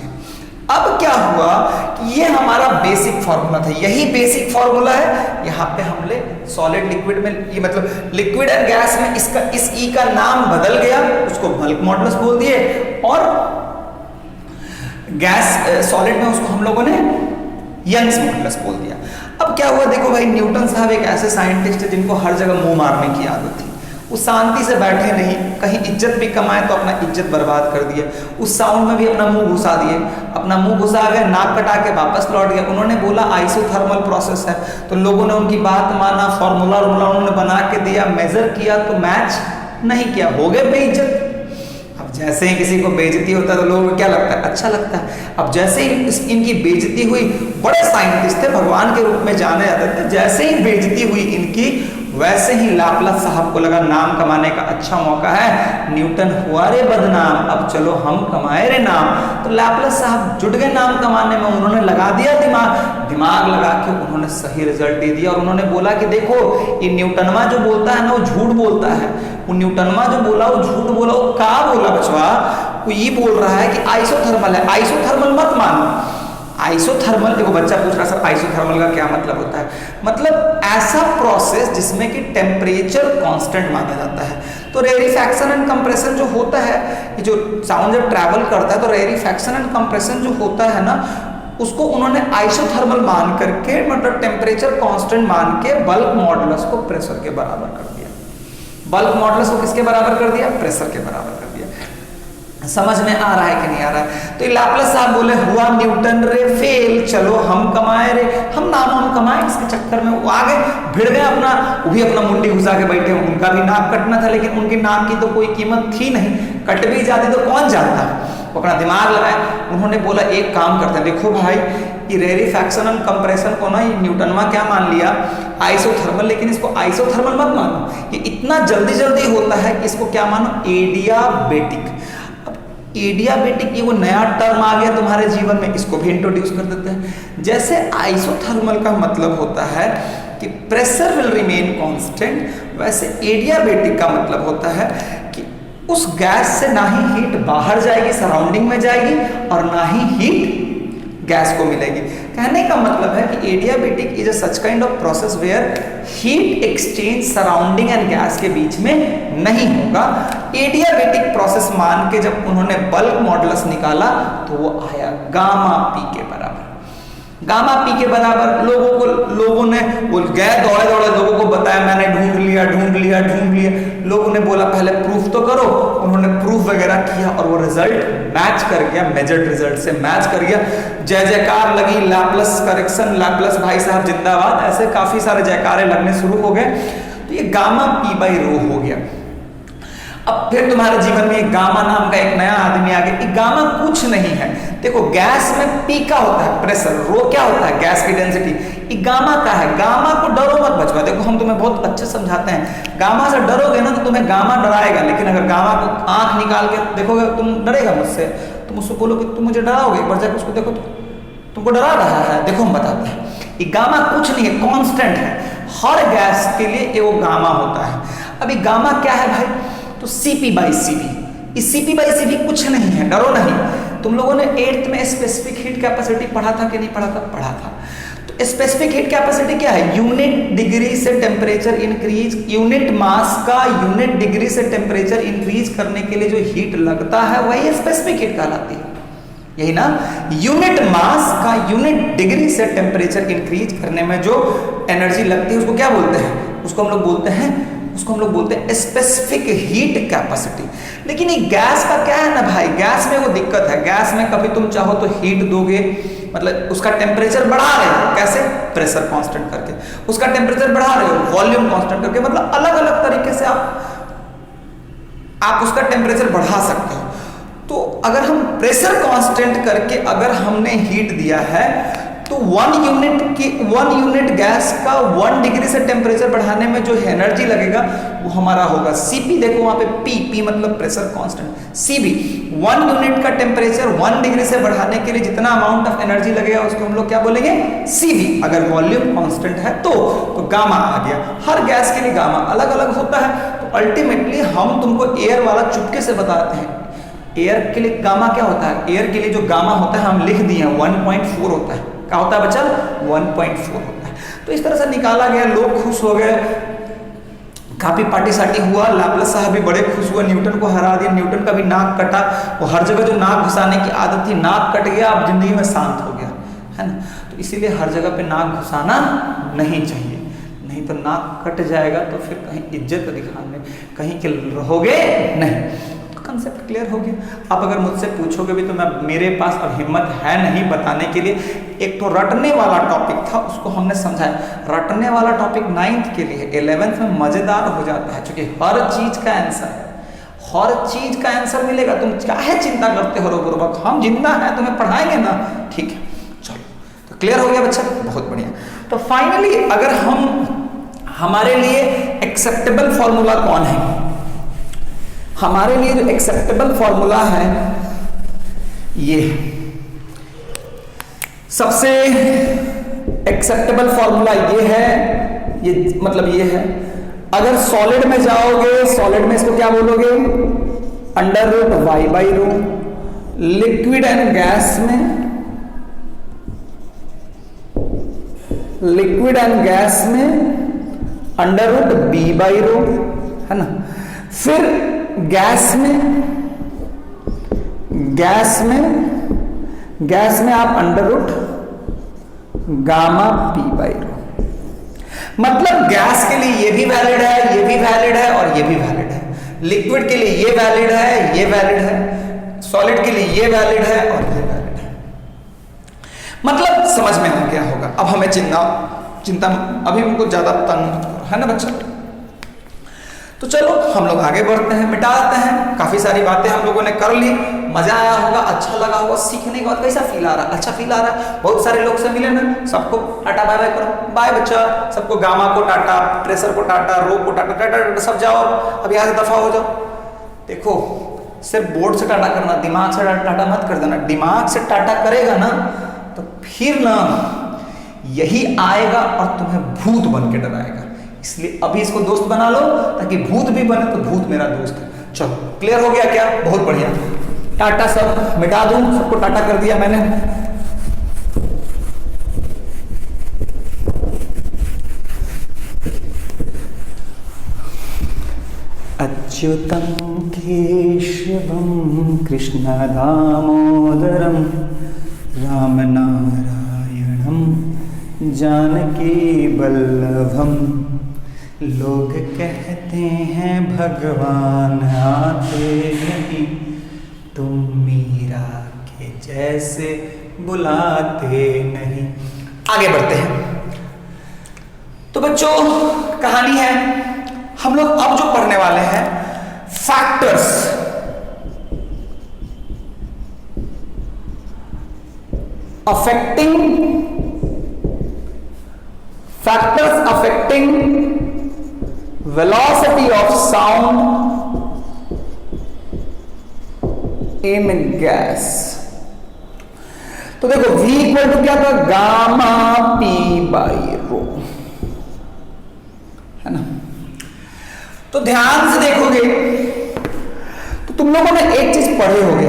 अब क्या हुआ कि ये हमारा बेसिक फार्मूला था, यही बेसिक फार्मूला है। यहाँ पे हमने सॉलिड लिक्विड में, ये मतलब लिक्विड एंड गैस में इसका इस ई का नाम बदल गया, उसको बल्क मॉडुलस बोल दिए, और गैस सॉलिड में उसको हम लोगों ने यंग्स मॉडुलस बोल दिया। अब क्या हुआ देखो भाई, न्यूटन साहब एक ऐसे साइंटिस्ट है जिनको हर जगह मुंह मारने की आदत थी। वो शांति से बैठे नहीं, कहीं इज्जत भी कमाए तो अपना इज्जत बर्बाद कर दिए, उस साउंड में भी अपना मुंह घुसा दिए, अपना मुंह घुसा गए, नाक कटा के वापस लौट गए। उन्होंने बोला आइसोथर्मल प्रोसेस है, तो लोगों ने उनकी बात माना, फॉर्मूला उन्होंने बना के दिया, मेजर किया तो मैच नहीं किया, हो गए बेइज्जत। अब जैसे ही किसी को बेइज्जती होता है तो लोगों को क्या लगता है, अच्छा लगता है। अब जैसे ही इनकी बेइज्जती हुई, बड़े साइंटिस्ट थे, भगवान के रूप में जाने जाते थे, जैसे ही बेइज्जती हुई इनकी, वैसे ही लाप्लास साहब को लगा नाम कमाने का अच्छा मौका है, न्यूटन हुआ रे बदनाम, अब चलो हम कमाए रे नाम। तो लाप्लास साहब जुट गए नाम कमाने में, उन्होंने लगा दिया दिमाग लगा के उन्होंने सही रिजल्ट दे दिया। और उन्होंने बोला कि देखो ये न्यूटनवा जो बोलता है ना वो झूठ बोलता है, वो न्यूटनवा जो बोला वो झूठ बोला। वो क्या बोला बचवा, वो ये बोल रहा है कि आइसोथर्मल है। आइसोथर्मल मत मानो, आइसोथर्मल, देखो बच्चा पूछ रहा सर आइसोथर्मल का क्या मतलब होता है, मतलब ऐसा प्रोसेस जिसमें कि टेम्परेचर कांस्टेंट माना जाता है। तो रेरिफैक्शन एंड कंप्रेशन जो होता है, ये जो साउंड जब ट्रैवल करता है तो रेरिफैक्शन एंड कंप्रेशन जो होता है ना, उसको उन्होंने आइसोथर्मल मान करके, मतलब टेम्परेचर कांस्टेंट मान के बल्क मॉडुलस को प्रेशर के बराबर कर दिया। बल्क मॉडुलस को किसके बराबर कर दिया, प्रेशर के बराबर कर दिया। समझ में आ रहा है कि नहीं आ रहा है। तो लाप्लास साहब बोले हुआ न्यूटन रे फेल, चलो हम कमाए रे, हम नाम कमाए। इसके चक्कर में वो आगे भिड़ गए, अपना वो भी अपना मुंडी घुसा के बैठे। उनका भी नाक कटना था, लेकिन उनकी नाक की तो कोई कीमत थी नहीं, कट भी जाती तो कौन जानता। वो अपना दिमाग लगाए, उन्होंने बोला एक काम करते हैं, देखो भाई ये रेरिफैक्शन एंड कंप्रेशन को ना, ये न्यूटनवा क्या मान लिया आइसोथर्मल, लेकिन इसको आइसोथर्मल मत मानो, ये इतना जल्दी होता है कि इसको क्या मानो, एडियाबेटिक। एडियाबेटिक ये वो नया टर्म आ गया तुम्हारे जीवन में, इसको भी इंट्रोड्यूस कर देते हैं। जैसे आइसोथर्मल का मतलब होता है कि प्रेशर विल रिमेन कांस्टेंट, वैसे एडियाबेटिक का मतलब होता है कि उस गैस से ना ही हीट बाहर जाएगी, सराउंडिंग में जाएगी, और ना ही हीट गैस को मिलेगी। कहने का मतलब है कि adiabatic is a such kind of process where heat exchange surrounding and gas के बीच में नहीं होगा। एडियाबेटिक प्रोसेस मान के जब उन्होंने बल्क मॉडुलस निकाला तो वो आया गामा पी के बराबर। गामा पी के बराबर लोगों ने गए दौड़े लोगों को बताया, मैंने ढूंढ लिया। लोगों ने बोला पहले प्रूफ तो करो, उन्होंने प्रूफ वगैरह किया और वो रिजल्ट मैच कर गया, मेजर्ड रिजल्ट से मैच कर गया। जय जयकार लगी, लाप्लास करेक्शन, लाप्लास भाई साहब जिंदाबाद, ऐसे काफी सारे जयकारे लगने शुरू हो गए। तो ये गामा पी बाई रो हो गया। अब फिर तुम्हारे जीवन में एक गामा नाम का एक नया आदमी आ गया। गामा कुछ नहीं है, देखो गैस में पी का होता है प्रेशर, रो क्या होता है गैस की डेंसिटी, ये गामा का है। गामा को डरो मत बचवा, देखो हम तुम्हें बहुत अच्छे समझाते हैं। गामा से डरोगे ना तो तुम्हें गामा डराएगा, लेकिन अगर गामा को आंख निकाल के देखोगे तुम डरेगा मुझसे, तुम उसको बोलोगे तुम मुझे डराओगे, एक बार जाकर उसको देखो तो तुमको डरा रहा है। देखो हम बताते हैं, ये गामा कुछ नहीं है, कांस्टेंट है। हर गैस के लिए ये वो गामा होता है। अभी गामा क्या है भाई, तो Cp/Cv, इस Cp/Cv कुछ नहीं है, डरो नहीं। तुम लोगों ने 8th में स्पेसिफिक हीट कैपेसिटी पढ़ा था कि नहीं पढ़ा था, पढ़ा था। तो स्पेसिफिक हीट कैपेसिटी क्या है, यूनिट डिग्री से टेम्परेचर इंक्रीज, यूनिट मास का यूनिट डिग्री से टेम्परेचर इंक्रीज करने के लिए जो हीट लगता है वही स्पेसिफिक हीट कहलाती है, यही ना। यूनिट मास का यूनिट डिग्री से टेम्परेचर इंक्रीज करने में जो एनर्जी लगती है उसको क्या बोलते हैं, उसको हम लोग बोलते हैं स्पेसिफिक हीट कैपेसिटी। लेकिन ये गैस का क्या है ना भाई, गैस में वो दिक्कत है, गैस में कभी तुम चाहो तो हीट दोगे, मतलब उसका टेम्परेचर बढ़ा रहे हो, कैसे, प्रेशर कांस्टेंट करके, उसका टेम्परेचर बढ़ा रहे हो वॉल्यूम कांस्टेंट करके, मतलब अलग अलग तरीके से आप उसका टेम्परेचर बढ़ा सकते हो। तो अगर हम प्रेशर कांस्टेंट करके अगर हमने हीट दिया है तो 1 यूनिट गैस का 1 डिग्री से टेम्परेचर बढ़ाने में जो एनर्जी लगेगा वो हमारा होगा Cp। देखो वहां पे P मतलब प्रेशर कांस्टेंट, Cv 1 यूनिट का टेम्परेचर 1 डिग्री से बढ़ाने के लिए जितना अमाउंट ऑफ एनर्जी लगेगा उसको हम लोग क्या बोलेंगे, Cv। अगर वॉल्यूम कांस्टेंट है तो गामा आ गया। हर गैस के लिए गामा अलग अलग होता है। तो अल्टीमेटली हम तुमको एयर वाला चुपके से बताते हैं, एयर के लिए गामा क्या होता है, एयर के लिए जो गामा होता है हम लिख दिए 1.4 होता है। क्या होता है बच्चा, 1.4 होता है। तो इस तरह से निकाला गया, लोग खुश हो गए, काफी पार्टी साटी हुआ। लाप्लास साहब भी बड़े खुश हुए, न्यूटन को हरा दिया, न्यूटन का भी नाक कटा। वो हर जगह जो नाक घुसाने की आदत थी, नाक कट गया, अब जिंदगी में शांत हो गया, है ना। तो इसीलिए हर जगह पे नाक घुसाना नहीं चाहिए, नहीं तो नाक कट जाएगा तो फिर कहीं इज्जत दिखाने कहीं के रहोगे नहीं। कंसेप्ट क्लियर हो गया। अब अगर मुझसे पूछोगे भी तो मेरे पास अब हिम्मत है नहीं बताने के लिए। एक तो रटने वाला टॉपिक था उसको हमने समझाया, रटने वाला टॉपिक 9th के लिए, 11th में मजेदार हो जाता है क्योंकि हर चीज का आंसर मिलेगा। तुम चाहे चिंता करते हो रोबोट, हम जिंदा हैं, तुम्हें पढ़ाएंगे ना, ठीक है। चलो तो क्लियर हो गया बच्चा, बहुत बढ़िया। तो फाइनली अगर हम हमारे लिए एक्सेप्टेबल फॉर्मूला कौन है? हमारे लिए जो एक्सेप्टेबल फॉर्मूला है ये सबसे एक्सेप्टेबल फॉर्मूला ये है, ये मतलब ये है, अगर सॉलिड में जाओगे, सॉलिड में इसको क्या बोलोगे? Under root Y by rho. Liquid and gas में, लिक्विड एंड गैस में under root B by rho, है ना। फिर गैस में, गैस में आप under root gamma P by rho. मतलब गैस के लिए ये भी वैलिड है, ये भी वैलिड है और ये भी वैलिड है। लिक्विड के लिए ये वैलिड है, ये वैलिड है, सॉलिड के लिए ये वैलिड है और ये वैलिड है। मतलब समझ में आ गया होगा। अब हमें चिंता अभी उनको ज्यादा तंग मत करो, है ना बच्चा। तो चलो हम लोग आगे बढ़ते हैं, मिटाते हैं। काफी सारी बातें हम लोगों ने कर ली, मजा आया होगा, अच्छा लगा होगा, सीखने के बाद कैसा फील आ रहा है? अच्छा फील आ रहा है। बहुत सारे लोग से मिले ना, सबको टाटा बाय बाय करो, बाय बच्चा। सबको गामा को टाटा, ट्रेसर को टाटा, रो को टाटा, टाटा सब जाओ, अब यहाँ से दफा हो जाओ। देखो सिर्फ बोर्ड से टाटा करना, दिमाग से टाटा मत कर देना। दिमाग से टाटा करेगा ना तो फिर ना यही आएगा और तुम्हें भूत बन के डराएगा। इसलिए अभी इसको दोस्त बना लो ताकि भूत भी बने तो भूत मेरा दोस्त है। चलो क्लियर हो गया क्या? बहुत बढ़िया। टाटा सब मिटा दूं, सबको टाटा कर दिया मैंने। अच्युतम केशवम कृष्ण दामोदरम राम नारायणम जानकी वल्लभम। लोग कहते हैं भगवान आते नहीं, तुम मीरा के जैसे बुलाते नहीं। आगे बढ़ते हैं। तो बच्चों कहानी है, हम लोग अब जो पढ़ने वाले हैं factors, factors affecting velocity of sound in gas। तो देखो V इक्वल टू क्या था? गामा पी बाई रो, है ना। तो ध्यान से देखोगे तो तुम लोगों ने एक चीज पढ़े होगे,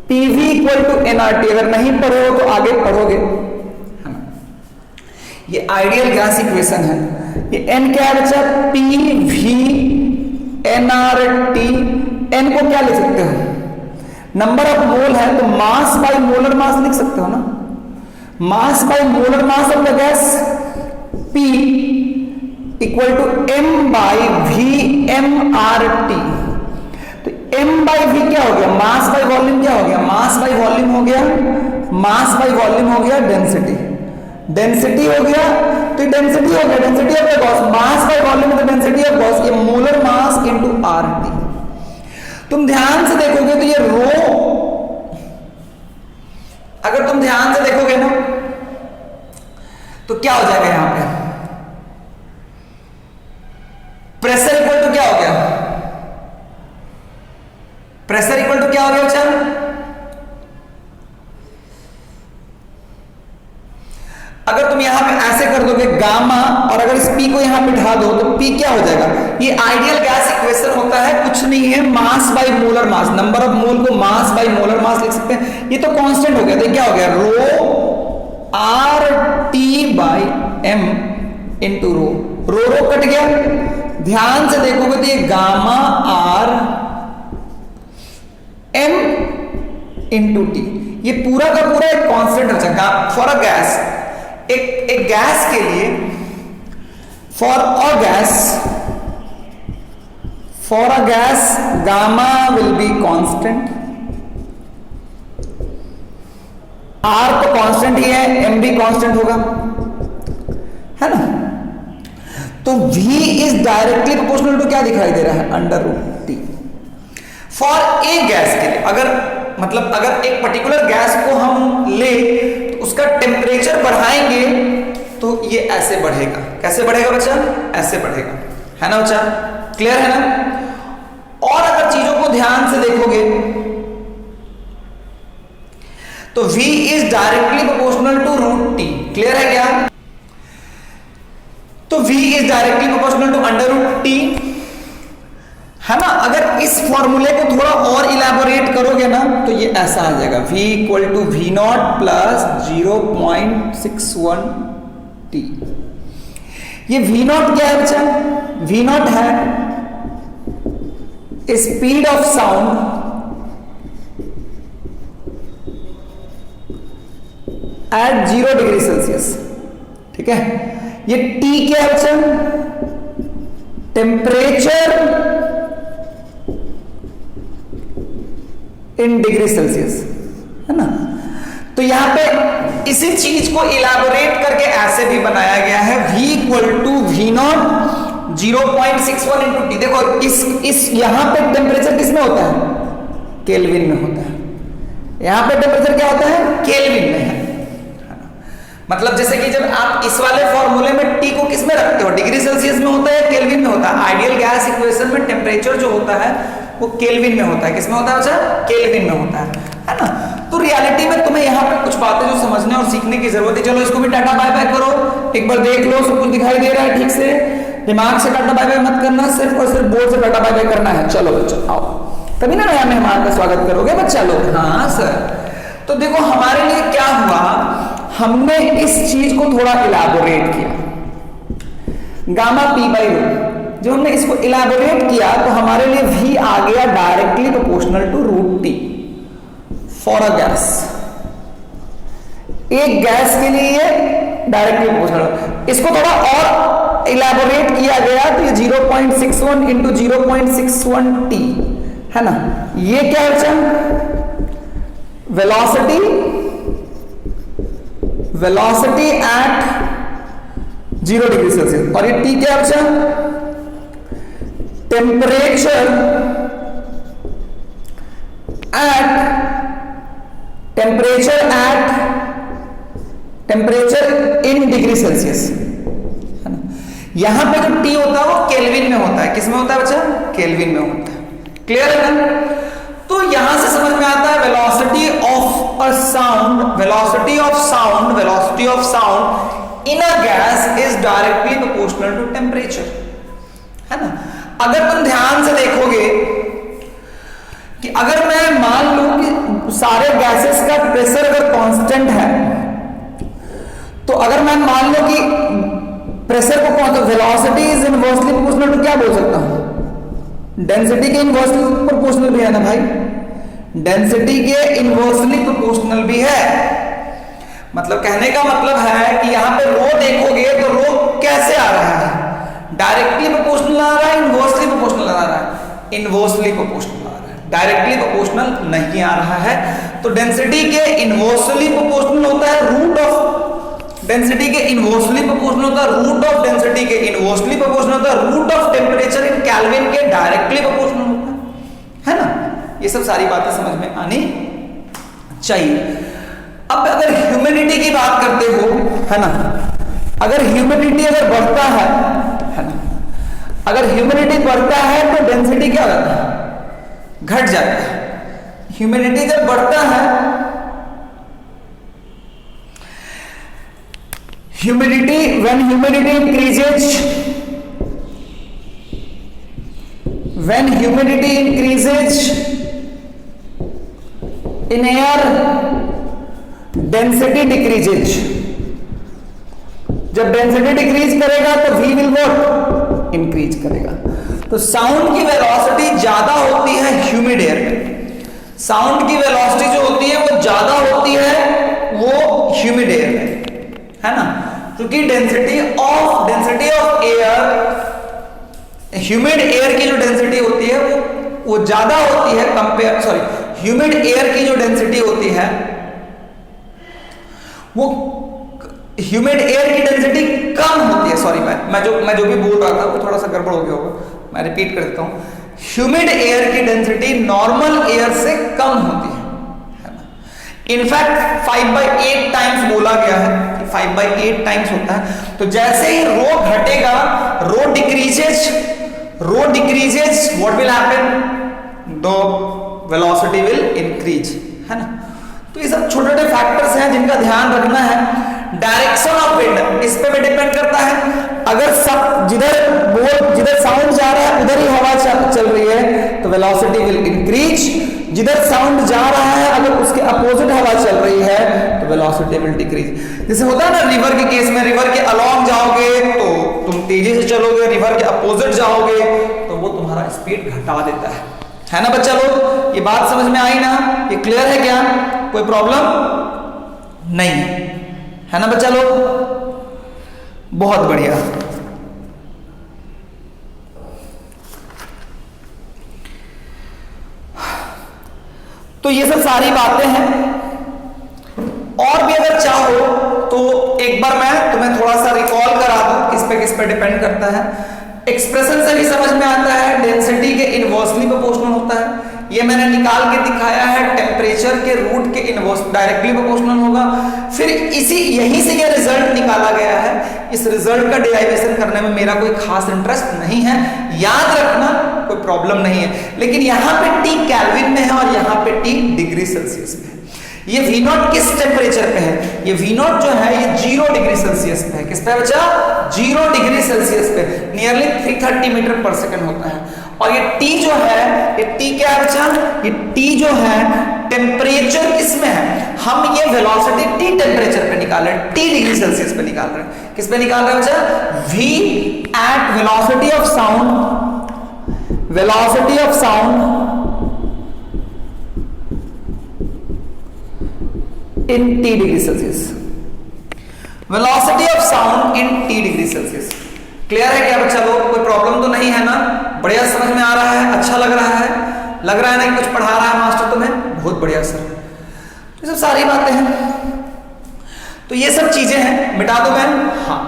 PV इक्वल टू nRT। अगर नहीं पढ़े हो तो आगे पढ़ोगे। ये आइडियल गैस इक्वेशन है। ये n क्या है बच्चा? PV nRT। n को क्या लिख सकते हो? नंबर ऑफ मोल है तो मास बाय मोलर मास लिख सकते हो ना। Mass by molar mass of the gas P equal to m by V mRT। तो m बाय V क्या हो गया? मास बाय वॉल्यूम क्या हो गया? मास बाय वॉल्यूम हो गया, मास बाय वॉल्यूम हो गया डेंसिटी। डेंसिटी हो गया तो डेंसिटी हो गया, density of the Gauss, mass by volume is the density of Gauss. ये मोलर मास इनटू आरटी। तुम ध्यान से देखोगे तो ये रो, अगर तुम ध्यान से देखोगे ना तो क्या हो जाएगा? यहां पे प्रेशर इक्वल टू क्या हो गया? प्रेशर इक्वल टू क्या हो गया बच्चा? अगर तुम यहां पे ऐसे कर दोगे गामा और अगर इस P को यहां बिठा दो तो P क्या हो जाएगा? ये आइडियल गैस इक्वेशन होता है, कुछ नहीं है, मास by molar mass. Number of mole को मास बाय मोलर मास लिख सकते हैं। ये तो कांस्टेंट हो गया, तो क्या हो गया? Rho R T by M into rho. Rho cut गया। ध्यान से देखोगे तो ये gamma R M into T, ये पूरा का पूरा एक कांस्टेंट हो जाएगा फॉर अ गैस। एक गैस के लिए for a gas gamma will be constant, R तो कांस्टेंट ही है, एम भी कांस्टेंट होगा, है ना। तो V is directly proportional to क्या दिखाई दे रहा है? Under root T. For a gas के लिए अगर एक पर्टिकुलर गैस को हम ले तो उसका टेम्परेचर बढ़ाएंगे तो ये ऐसे बढ़ेगा। कैसे बढ़ेगा बच्चा? ऐसे बढ़ेगा, है ना बच्चा? क्लियर है ना? और अगर चीजों को ध्यान से देखोगे तो v is directly proportional to root T. Clear है क्या? तो v is directly proportional to under root T, है ना? अगर इस फॉर्मूले को थोड़ा और इलैबोरेट करोगे ना तो ये ऐसा आ जाएगा, v equal to V naught plus 0.61 T. ये वी नॉट क्या है बच्चा? वी नॉट है speed of sound at 0 degree Celsius. ठीक है, ये टी क्या है बच्चा? टेम्परेचर इन डिग्री सेल्सियस, है ना? तो यहां पे इसी चीज को इलैबोरेट करके ऐसे भी बनाया गया है, v equal to V naught 0.61 into T. देखो इस यहां पे टेम्परेचर किसमें होता है? केल्विन में होता है। यहां पे टेम्परेचर क्या होता है? केल्विन में है। मतलब जैसे कि जब आप इस वाले फॉर्मूले में टी को किस में रखते हो? डिग्री सेल्सियस में होता है, केल्विन में होता है। आइडियल गैस इक्वेशन में टेम्परेचर जो होता है वो केल्विन में होता है। किसमें होता है बच्चा? केल्विन में होता है ना? तो रियलिटी में तुम्हें यहाँ पे कुछ बातें जो समझने और सीखने की जरूरत है। चलो इसको भी टाटा बाय बाय करो, एक बार देख लो सब कुछ दिखाई दे रहा है ठीक से। दिमाग से टाटा बाय बाय मत करना, सिर्फ और सिर्फ बोर्ड से टाटा बाय बाय करना है। चलो बच्चों आओ, तभी ना नया मेहमान का स्वागत करोगे बच्चा लोग। हाँ सर। तो देखो हमारे लिए क्या हुआ, हमने इस चीज को थोड़ा इलैबोरेट किया, गामा पी बाई रो। जब हमने इसको इलैबोरेट किया तो हमारे लिए v आ गया directly proportional to root T for a gas. एक गैस के लिए ये डायरेक्टली प्रोपोर्शनल। इसको थोड़ा और इलैबोरेट किया गया तो ये 0.61 इंटू 0.61 टी, है ना? ये क्या है? Velocity at 0 degree Celsius. और ये टी क्या है? टेम्परेचर इन डिग्री सेल्सियस, है ना? यहां पे जो टी होता है वो केल्विन में होता है। किसमें होता है बच्चा? केल्विन में होता है। क्लियर है ना? तो यहां से समझ में आता है velocity of a sound, velocity of sound in a gas is directly proportional to temperature, है ना? अगर तुम ध्यान से देखोगे कि अगर मैं मान लूं कि सारे गैसेस का प्रेशर अगर कांस्टेंट है, तो अगर मैं मान लूं कि प्रेशर को कौन, तो velocity is inversely proportional to क्या बोल सकता हूं? डेंसिटी के इनवर्सली प्रोपोर्शनल भी है ना भाई? डेंसिटी के इनवर्सली प्रोपोर्शनल भी है। मतलब कहने का मतलब है कि यहां पे रो देखोगे तो रो कैसे आ रहा है? डायरेक्टली प्रोपोर्शनल आ रहा है, इनवर्सली प्रोपोर्शनल आ रहा है? इनवर्सली प्रोपोर्शनल आ रहा है, डायरेक्टली प्रोपोर्शनल नहीं आ रहा है। तो डेंसिटी के इनवर्सली प्रोपोर्शनल होता है रूट ऑफ डेंसिटी के इनवर्सली प्रोपोर्शनल होता है रूट ऑफ डेंसिटी के इनवर्सली प्रोपोर्शनल होता है root of temperature in Kelvin के डायरेक्टली प्रोपोर्शनल होता है ना? ये सब सारी बातें समझ में आनी चाहिए। अब अगर ह्यूमिडिटी की बात करते हो, है ना? अगर ह्यूमिडिटी अगर बढ़ता है ना? अगर ह्यूमिडिटी बढ़ता है तो डेंसिटी क्या होता है? घट जाता है। ह्यूमिडिटी जब बढ़ता है, humidity when humidity increases in air density decreases। जब डेंसिटी डिक्रीज करेगा तो v will what? इंक्रीज करेगा। तो साउंड की वेलोसिटी ज्यादा होती है ह्यूमिड एयर में। साउंड की वेलोसिटी जो होती है वो ज्यादा होती है वो ह्यूमिड एयर में, है ना? क्योंकि density of air, humid air की जो डेंसिटी होती है वो ज्यादा होती है ह्यूमिड एयर की जो डेंसिटी होती है वो ह्यूमिड एयर की डेंसिटी कम होती है। सॉरी, मैं जो भी बोल रहा था वो थोड़ा सा गड़बड़ हो गया होगा, मैं रिपीट कर देता हूं। ह्यूमिड एयर की डेंसिटी नॉर्मल एयर से कम होती है ना? इनफैक्ट 5/8 टाइम्स बोला गया है कि 5/8 टाइम्स होता है। तो जैसे ही रो घटेगा, rho decreases, what will happen, the velocity will increase, है ना। तो ये सब छोटे छोटे फैक्टर्स हैं जिनका ध्यान रखना है। डायरेक्शन ऑफ विंड इस पे भी डिपेंड करता है। अगर सब जिधर साउंड जा रहा है उधर ही हवा चल रही है तो वेलोसिटी विल इंक्रीज, जिधर साउंड जा रहा है अगर उसके अपोजिट हवा चल रही है तो वेलोसिटी विल डिक्रीज। जैसे होता है ना रिवर के केस में, रिवर के अलोंग जाओगे तो तुम तेजी से चलोगे, रिवर के अपोजिट जाओगे तो वो तुम्हारा स्पीड घटा देता है ना बच्चा लोग। ये बात समझ में आई ना, ये क्लियर है क्या, कोई प्रॉब्लम नहीं है ना बच्चा लोग। बहुत बढ़िया। तो ये सब सारी बातें हैं। और भी अगर चाहो तो एक बार मैं तुम्हें थोड़ा सा रिकॉल करा दूं किस पे डिपेंड करता है। एक्सप्रेशन से भी समझ में आता है डेंसिटी के इनवर्सली प्रोपोर्शनल होता है। ये मैंने निकाल के दिखाया है, टेम्परेचर के रूट के इनवर्स डायरेक्टली प्रोपोर्शनल होगा। फिर यहीं से ये रिजल्ट निकाला गया है। इस रिजल्ट का डेरिवेशन करने में मेरा कोई खास इंटरेस्ट नहीं है, याद रखना कोई प्रॉब्लम नहीं है। लेकिन यहाँ पे टी केल्विन में है और यहाँ पे टी डिग्री सेल्सियस में है। ये V नॉट किस टेम्परेचर पे है, ये V नॉट जो है ये 0 डिग्री सेल्सियस पे है। किस पे बचा, 0 डिग्री सेल्सियस पे, नियरली 330 मीटर पर सेकेंड होता है। और ये T जो है, ये T क्या है बच्चा, ये T जो है टेम्परेचर किसमें है, हम ये वेलोसिटी T टेम्परेचर पे निकाल रहे हैं, T डिग्री सेल्सियस पे निकाल रहे हैं। किस पे निकाल रहे हैं बच्चा, V at velocity of sound, velocity of sound in T degree Celsius, velocity of sound in T degree Celsius. Clear है क्या बच्चा लोग, कोई प्रॉब्लम तो नहीं है ना, बढ़िया समझ में आ रहा है, अच्छा लग रहा है ना कि कुछ पढ़ा रहा है मास्टर तुम्हें, बहुत बढ़िया सर। तो सब सारी बातें हैं, तो ये सब चीजें हैं, मिटा दो मैं। हाँ,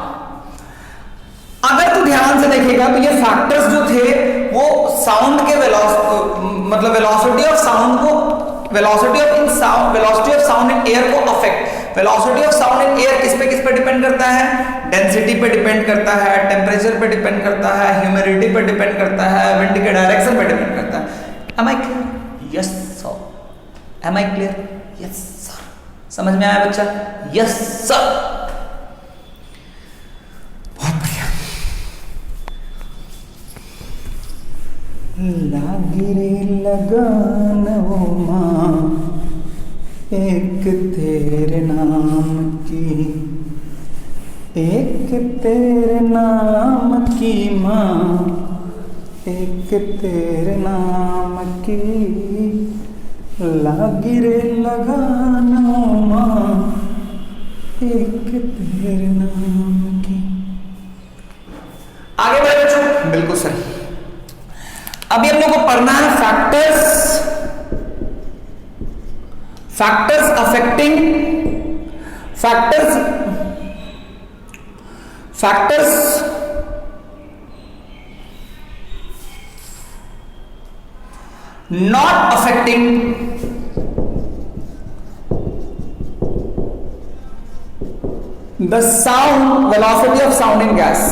अगर तू ध्यान से देखेगा तो ये फैक्टर्स जो थे वो साउंड के मतलब वेलोसिटी ऑफ साउंड को, velocity of sound in air को affect, velocity of sound in air किस पे डिपेंड करता है, डेंसिटी पे डिपेंड करता है, टेम्परेचर पे डिपेंड करता है, ह्यूमिडिटी पे डिपेंड करता है, विंड के डायरेक्शन पे डिपेंड करता है। Am I clear, yes sir, am I clear, yes sir, समझ में आया बच्चा, यस सर, बहुत बढ़िया। लागी रे लगान हो माँ एक तेरे नाम की, एक तेरे नाम की माँ, एक तेरे नाम की, लागी रे लगान हो माँ एक तेरे नाम की। आगे बढ़े बच्चों, बिल्कुल सही। अभी हम लोग को पढ़ना है factors affecting, factors not affecting the sound, velocity of sound in gas.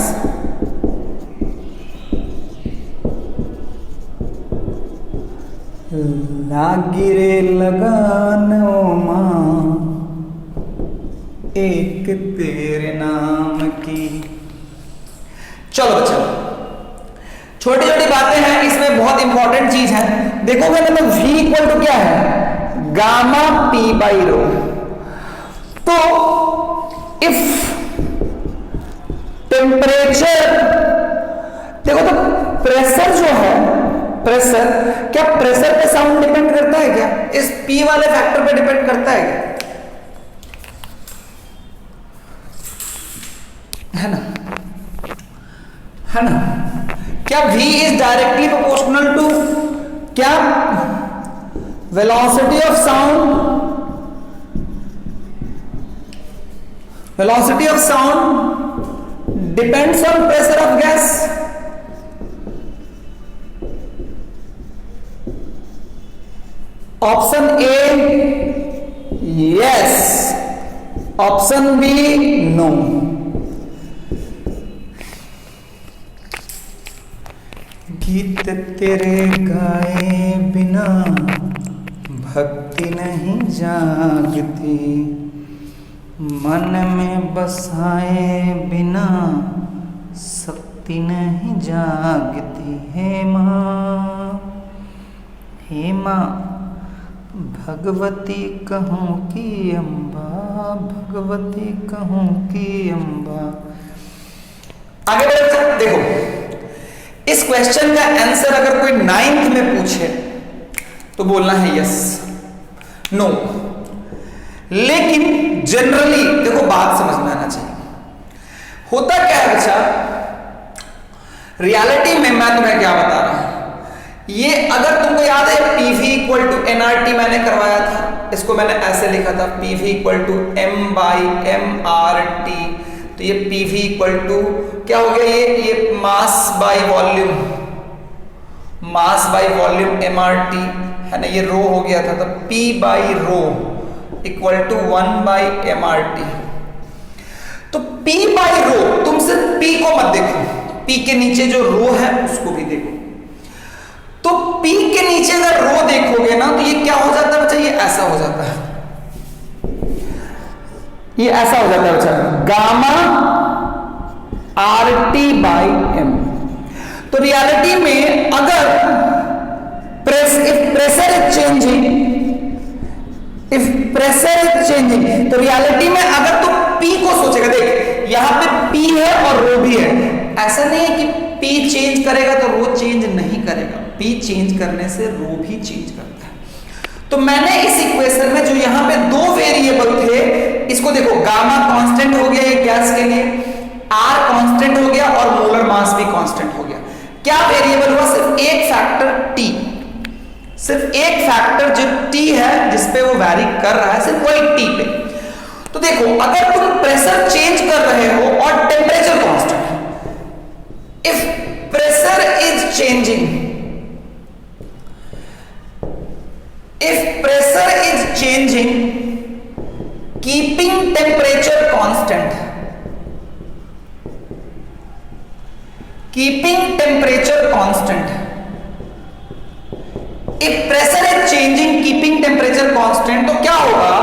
लागी रे लगान ओ माँ एक तेरे नाम की। चलो बच्चों, छोटी छोटी बातें हैं, इसमें बहुत इंपॉर्टेंट चीज है। देखोगे ना तो V इक्वल टू क्या है, गामा P बाई रो। तो इफ टेम्परेचर, देखो तो प्रेशर जो है, प्रेशर, क्या प्रेशर पे साउंड डिपेंड करता है क्या, इस P वाले फैक्टर पे डिपेंड करता है क्या, है ना, है ना। क्या V is directly proportional to क्या, velocity of sound, velocity of sound depends on pressure of gas. Option A option B no. गीत तेरे गाए बिना भक्ति नहीं जागती, मन में बसाए बिना शक्ति नहीं जागती। हे माँ, हे माँ भगवती कहूँ की अम्बा, भगवती कहूँ की अम्बा। आगे बढ़ते देखो, इस क्वेश्चन का आंसर अगर कोई 9th में पूछे तो बोलना है यस, नो। लेकिन जनरली देखो बात समझ में आना चाहिए, होता क्या है बच्चा, रियलिटी में मैं तुम्हें क्या बता रहा हूं, ये अगर तुमको याद है PV इक्वल टू NRT मैंने करवाया था, इसको मैंने ऐसे लिखा था PV इक्वल टू M/MRT। तो ये PV इक्वल टू क्या हो गया, ये mass by volume, mass by volume MRT है ना, ये रो हो गया था, तो P by rho equal to 1/MRT। तो P बाई रो, तुम सिर्फ P को मत देखो, P के नीचे जो रो है उसको भी देखो। तो P के नीचे अगर रो देखोगे ना तो ये क्या हो जाता है बच्चा, ये ऐसा हो जाता है, ये ऐसा हो जाता है बच्चा, गामा RT बाई M। तो रियलिटी में अगर if pressure is changing, if pressure is changing, तो रियलिटी में अगर तुम P को सोचेगा, देख यहां पे P है और रो भी है, ऐसा नहीं है कि P चेंज करेगा तो रो चेंज नहीं करेगा, P चेंज करने से रो भी चेंज करता है। तो मैंने इस इक्वेशन में जो यहां पे दो वेरिएबल थे, इसको देखो, गामा कांस्टेंट हो गया ये गैस के लिए, R कांस्टेंट हो गया और मोलर मास भी कांस्टेंट हो गया। क्या वेरिएबल हुआ, सिर्फ एक फैक्टर T, सिर्फ एक फैक्टर जो T है जिसपे वो वैरी कर रहा है, सिर्फ वही T पे। तो देखो अगर तुम प्रेशर चेंज कर रहे हो और टेम्परेचर कांस्टेंट है, if pressure is changing, if pressure is changing keeping temperature constant, keeping temperature constant, if pressure is changing keeping temperature constant, तो क्या होगा,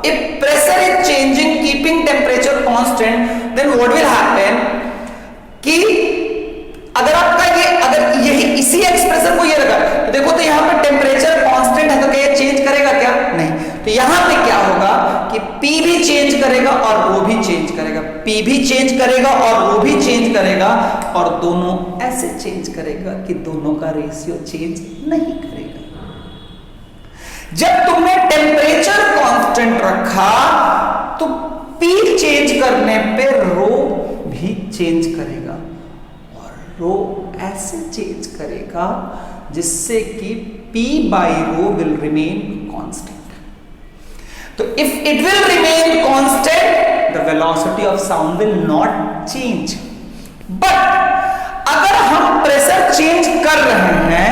if pressure is changing keeping temperature constant then what will happen कि अगर आपका ये, अगर यही इसी एक्सप्रेशन को ये लगा तो देखो, तो यहां पे टेम्परेचर कांस्टेंट है तो क्या ये चेंज करेगा क्या, नहीं। तो यहां पे क्या होगा कि P भी चेंज करेगा और रो भी चेंज करेगा, P भी चेंज करेगा और रो भी चेंज करेगा, और दोनों ऐसे चेंज करेगा कि दोनों का रेशियो चेंज नहीं करेगा। जब तुमने टेम्परेचर कांस्टेंट रखा तो P चेंज करने पे रो भी चेंज करेगा, रो ऐसे चेंज करेगा जिससे कि P by rho will remain constant. तो if it will remain constant the velocity of sound will not change. But अगर हम प्रेशर चेंज कर रहे हैं,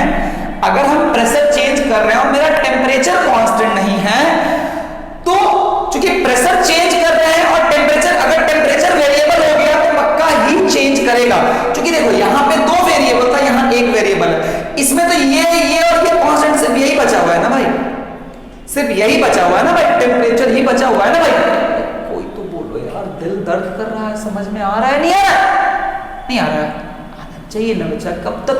अगर हम प्रेशर चेंज कर रहे हैं और मेरा टेम्परेचर कांस्टेंट नहीं है, तो चूंकि प्रेशर चेंज कर रहे हैं और टेम्परेचर, अगर टेम्परेचर वेरिएबल हो गया तो पक्का ही चेंज करेगा। क्योंकि देखो यहां पे दो वेरिएबल था, यहां एक वेरिएबल है, इसमें तो ये और ये कांस्टेंट सिर्फ यही बचा हुआ है ना भाई, सिर्फ यही बचा हुआ है ना भाई, टेम्परेचर ही बचा हुआ है ना भाई। कोई तो बोलो यार, दिल दर्द कर रहा है, समझ में आ रहा है, नहीं आ रहा है, नहीं आ रहा है, आना चाहिए ना बच्चा, कब तक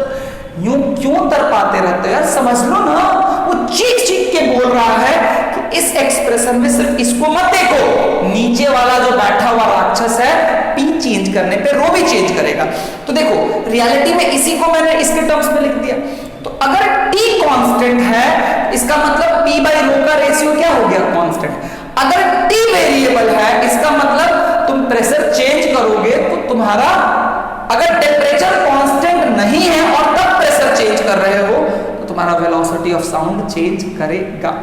यूं क्यों तरपाते रहते हो यार, समझ लो ना। वो चीख चीख के बोल रहा है कि इस एक्सप्रेशन में सिर्फ इसको मत देखो, नीचे वाला जो बैठा हुआ राक्षस है P चेंज करने पे रो भी चेंज करेगा। तो देखो रियलिटी में इसी को मैंने इसके टर्म्स में लिख दिया। तो अगर T कांस्टेंट है इसका मतलब P बाई रो का रेशियो क्या हो गया, कांस्टेंट। अगर T वेरिएबल है इसका मतलब तुम प्रेशर चेंज करोगे तो तुम्हारा, अगर टेम्परेचर कांस्टेंट नहीं है और तब प्रेशर चेंज कर रहे हो तो तुम्हारा वेलोसिटी ऑफ साउंड चेंज करेगा।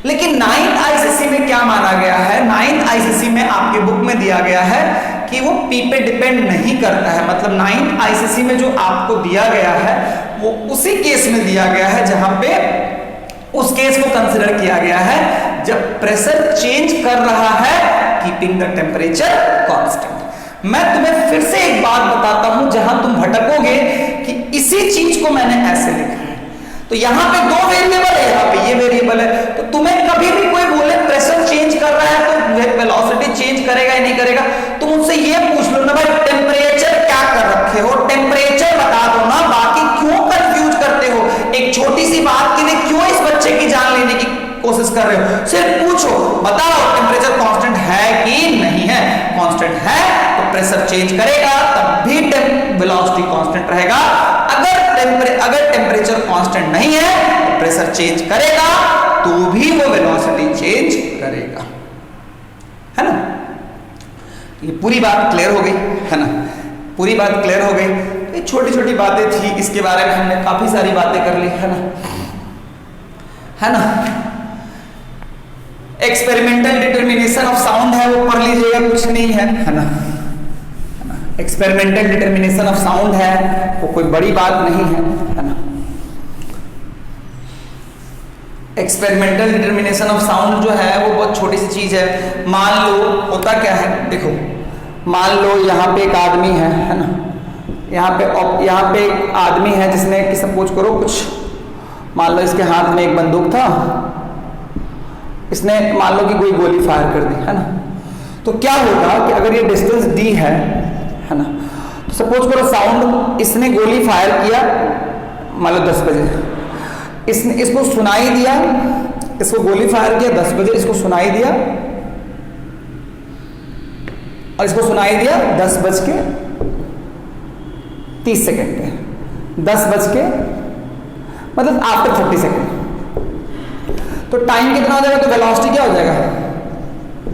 लेकिन 9th आईसीसी में क्या माना गया है, 9th आईसीसी में आपके बुक में दिया गया है कि वो P पे डिपेंड नहीं करता है। मतलब 9th आईसीसी में जो आपको दिया गया है वो उसी केस में दिया गया है जहां पे उस केस को कंसिडर किया गया है जब प्रेशर चेंज कर रहा है कीपिंग द टेम्परेचर कांस्टेंट। मैं तुम्हें फिर से एक बात बताता हूं जहां तुम भटकोगे कि इसी चीज को मैंने ऐसे लिखा है, तो यहां पे दो वेरिएबल है, यहां पे ये वेरिएबल है, तो तुम्हें कभी भी कोई बोले प्रेशर चेंज कर रहा है तो वेलोसिटी चेंज करेगा या नहीं करेगा, तुम उनसे ये पूछ लो ना भाई टेम्परेचर क्या कर रखे हो, टेम्परेचर बता दो ना, बाकी क्यों कंफ्यूज करते हो, एक छोटी सी बात के लिए क्यों इस बच्चे की जान लेने की कोशिश कर रहे हो, सिर्फ पूछो बताओ टेम्परेचर कांस्टेंट है कि नहीं है, कांस्टेंट है तो प्रेशर चेंज करेगा तब भी वेलोसिटी कांस्टेंट रहेगा, अगर टेम्परेचर कांस्टेंट नहीं है तो प्रेशर चेंज करेगा तो भी वो वेलोसिटी चेंज करेगा, है ना। ये पूरी बात क्लियर हो गई, है ना, पूरी बात क्लियर हो गई। ये छोटी छोटी बातें थी, इसके बारे में हमने काफी सारी बातें कर ली, है ना। एक्सपेरिमेंटल डिटर्मिनेशन ऑफ साउंड है वो पढ़ लीजिएगा, कुछ नहीं है ना। एक्सपेरिमेंटल डिटर्मिनेशन ऑफ साउंड है वो कोई बड़ी बात नहीं है ना। एक्सपेरिमेंटल डिटर्मिनेशन ऑफ साउंड जो है वो बहुत छोटी सी चीज है। मान लो होता क्या है, देखो मान लो यहाँ पे एक आदमी है ना, यहाँ पे एक आदमी है जिसने कि सपोज करो कुछ, मान लो इसके हाथ में एक बंदूक था, इसने मान लो कि कोई गोली फायर कर दी, है ना। तो क्या होगा कि अगर ये डिस्टेंस डी है ना, तो सपोज करो साउंड, इसने गोली फायर किया मान लो 10 बजे, इसको सुनाई दिया, इसको गोली फायर किया 10 बजे, इसको सुनाई दिया और इसको सुनाई दिया 10:30 पे, 10 मतलब आफ्टर 30 सेकेंड, तो टाइम कितना हो जाएगा, तो वेलोसिटी क्या हो जाएगा,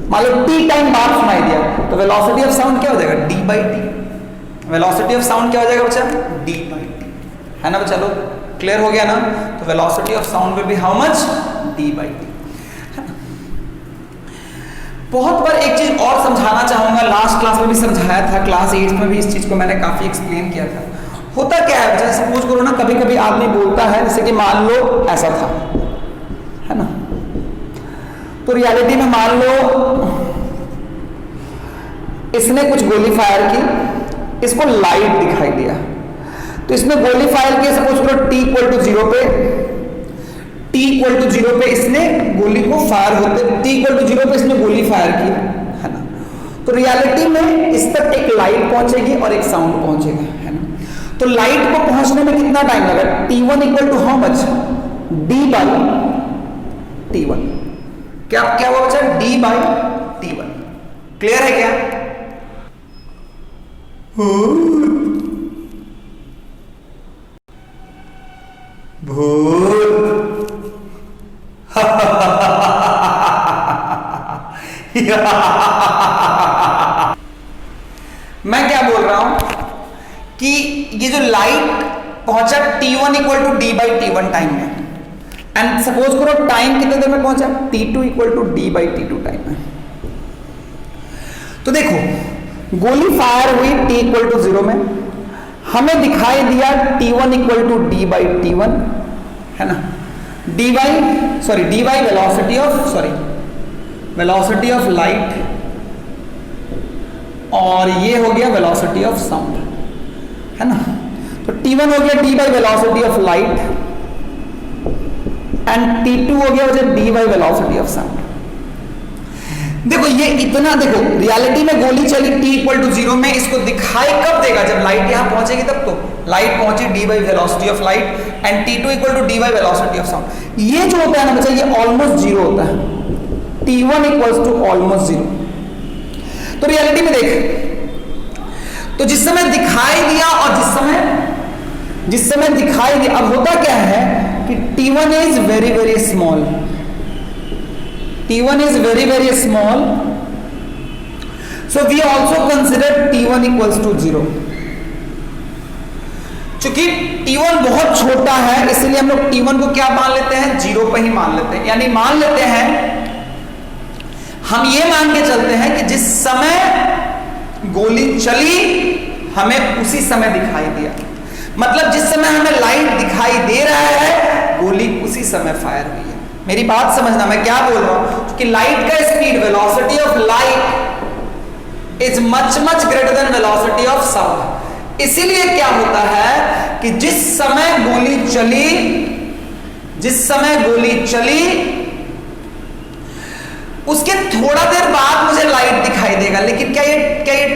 मान लो टी टाइम बाद सुनाई दिया तो वेलोसिटी ऑफ साउंड क्या हो जाएगा, D by T. Velocity of sound क्या हो जाएगा बच्चा, डी बाई टी, है ना बच्चा लोग, क्लियर हो गया ना। तो velocity of sound will be how much, D by T. बहुत बार एक चीज और समझाना चाहूंगा, लास्ट क्लास में भी समझाया था, क्लास 8 में भी इस चीज को मैंने काफी एक्सप्लेन किया था। होता क्या है, जैसे सपोज करो ना, कभी कभी आदमी बोलता है जैसे कि मान लो ऐसा था, है ना, तो रियलिटी में मान लो इसने कुछ गोली फायर की, इसको लाइट दिखाई दिया, तो इसने गोली फायर की सपोज करो t = 0 पे, t = 0 पे इसने गोली को फायर होते, t = 0 पे इसने गोली फायर की, है ना। तो रियलिटी में इस तक एक लाइट पहुंचेगी और एक साउंड पहुंचेगा, है ना। तो लाइट को पहुंचने में कितना टाइम लगा, t1 = how much, d by t1, क्या हुआ बच्चा, d बाई t1, क्लियर है क्या। मैं क्या बोल रहा हूं कि ये जो लाइट पहुंचा t1 = d by t1 time में, एंड सपोज करो टाइम कितने देर में पहुंचा, t2 = d by t2 time में। तो देखो गोली फायर हुई t = 0 में, हमें दिखाई दिया t1 = d बाई t1, है ना, d by velocity of light, और ये हो गया वेलोसिटी ऑफ साउंड, है ना। तो t1 हो गया d by velocity of light and t2 हो गया d by velocity of sound. देखो ये इतना, देखो रियलिटी में गोली चली t = 0 में, इसको दिखाई कब देगा, जब लाइट यहां पहुंचेगी तब। तो लाइट पहुंची d by velocity of light and t2 = d by velocity of sound. ये जो होता है ना बच्चा, ये ऑलमोस्ट 0 होता है, t1 = ऑलमोस्ट 0। तो रियलिटी में देख, तो जिस समय दिखाई दिया और जिस समय दिखाई दिया, अब होता क्या है कि t1 is very very small, t1 is very very small, so we also consider t1 = 0। चूंकि t1 बहुत छोटा है इसलिए हम लोग t1 को क्या मान लेते हैं, 0 पे ही मान लेते हैं। यानी मान लेते हैं, हम ये मान के चलते हैं कि जिस समय गोली चली हमें उसी समय दिखाई दिया, मतलब जिस समय हमें लाइट दिखाई दे रहा है गोली उसी समय फायर हुई है। मेरी बात समझना, मैं क्या बोल रहा हूं कि लाइट का speed, velocity of light is much much greater than velocity of sound. इसीलिए क्या होता है कि जिस समय गोली चली उसके थोड़ा देर बाद मुझे लाइट दिखाई देगा, लेकिन क्या ये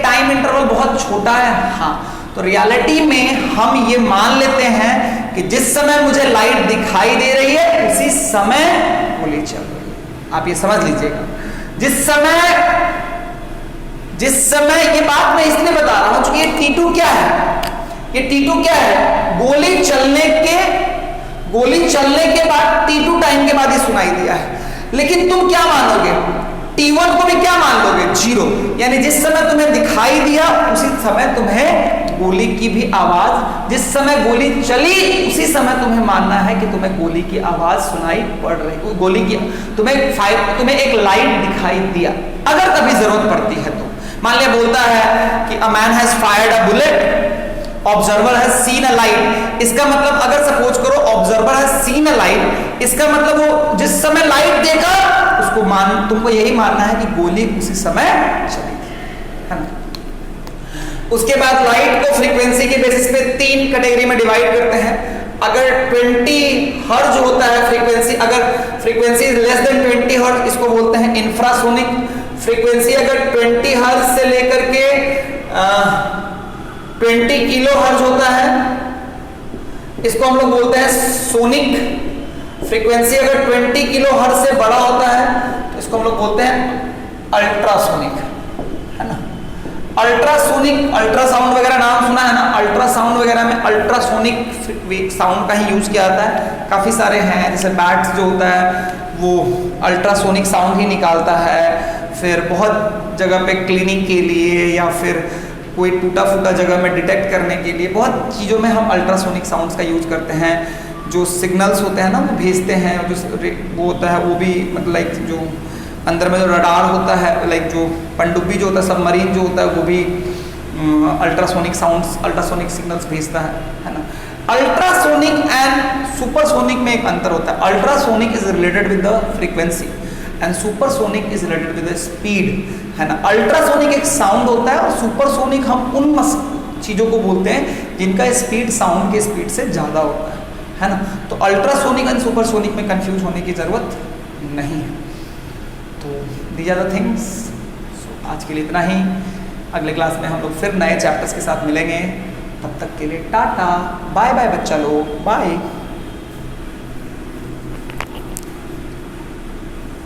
टाइम इंटरवल बहुत छोटा है? हाँ। तो रियलिटी में हम ये मान लेते हैं कि जिस समय मुझे लाइट दिखाई दे रही है उसी समय गोली चल रही है। आप ये समझ लीजिएगा, जिस समय ये बात मैं इसलिए बता रहा हूं क्योंकि ये T2 क्या है, गोली चलने के बाद T2 टाइम के बाद ही सुनाई दिया है। लेकिन तुम क्या मानोगे, T1 को भी क्या मान लोगे? 0। यानी जिस समय तुम्हें दिखाई दिया उसी समय तुम्हें गोली की भी आवाज, जिस समय गोली चली उसी समय तुम्हें मानना है कि तुम्हें गोली की आवाज सुनाई पड़ रही, गोली की तुम्हें एक लाइट दिखाई दिया। अगर कभी जरूरत पड़ती है तो मान लिया बोलता है कि a man has fired a bullet, observer has seen a light. इसका मतलब अगर सपोज करो observer has seen a light, इसका मतलब वो जिस समय लाइट देखा उसको तुमको यही मानना है कि गोली उसी समय चली थी, है ना। उसके बाद लाइट को फ्रीक्वेंसी के बेसिस पे 3 कैटेगरी में डिवाइड करते हैं। अगर 20 हर्ट्ज होता है फ्रीक्वेंसी, अगर frequency is less than 20 hertz, इसको बोलते हैं इंफ्रासोनिक। फ्रीक्वेंसी अगर 20 हर्ट्ज से लेकर के 20 किलो हर्ट्ज होता है, इसको हम लोग बोलते हैं सोनिक। फ्रीक्वेंसी अगर 20 किलो हर्ट्ज से बड़ा होता है तो इसको हम लोग बोलते हैं अल्ट्रासोनिक, है ना। अल्ट्रासोनिक, अल्ट्रासाउंड वगैरह नाम सुना है ना, अल्ट्रासाउंड वगैरह में अल्ट्रासोनिक साउंड का ही यूज किया जाता है। काफी सारे हैं, जैसे बैट्स जो होता है वो अल्ट्रासोनिक साउंड ही निकालता है। फिर बहुत जगह पे क्लीनिंग के लिए या फिर कोई टूटा फूटा जगह में डिटेक्ट करने के लिए बहुत चीज़ों में हम अल्ट्रासोनिक साउंड्स का यूज करते हैं। जो सिग्नल्स होते हैं ना वो भेजते हैं, जो वो होता है वो भी मतलब लाइक जो अंदर में जो रडार होता है, लाइक जो पनडुब्बी जो होता है, सबमरीन जो होता है, वो भी अल्ट्रासोनिक साउंड्स, अल्ट्रासोनिक सिग्नल्स भेजता है ना। अल्ट्रासोनिक एंड सुपरसोनिक में एक अंतर होता है। Ultrasonic is related with the frequency and supersonic is related with the speed, है ना। अल्ट्रासोनिक एक साउंड होता है और सुपरसोनिक हम उन चीज़ों को बोलते हैं जिनका स्पीड साउंड के स्पीड से ज़्यादा होता है ना। तो अल्ट्रासोनिक एंड सुपरसोनिक में कंफ्यूज होने की ज़रूरत नहीं है। तो दीज आर द थिंग्स। आज के लिए इतना ही। अगले क्लास में हम लोग फिर नए चैप्टर्स के साथ मिलेंगे। तब तक के लिए टाटा, बाय बाय बच्चा लोग, बाय।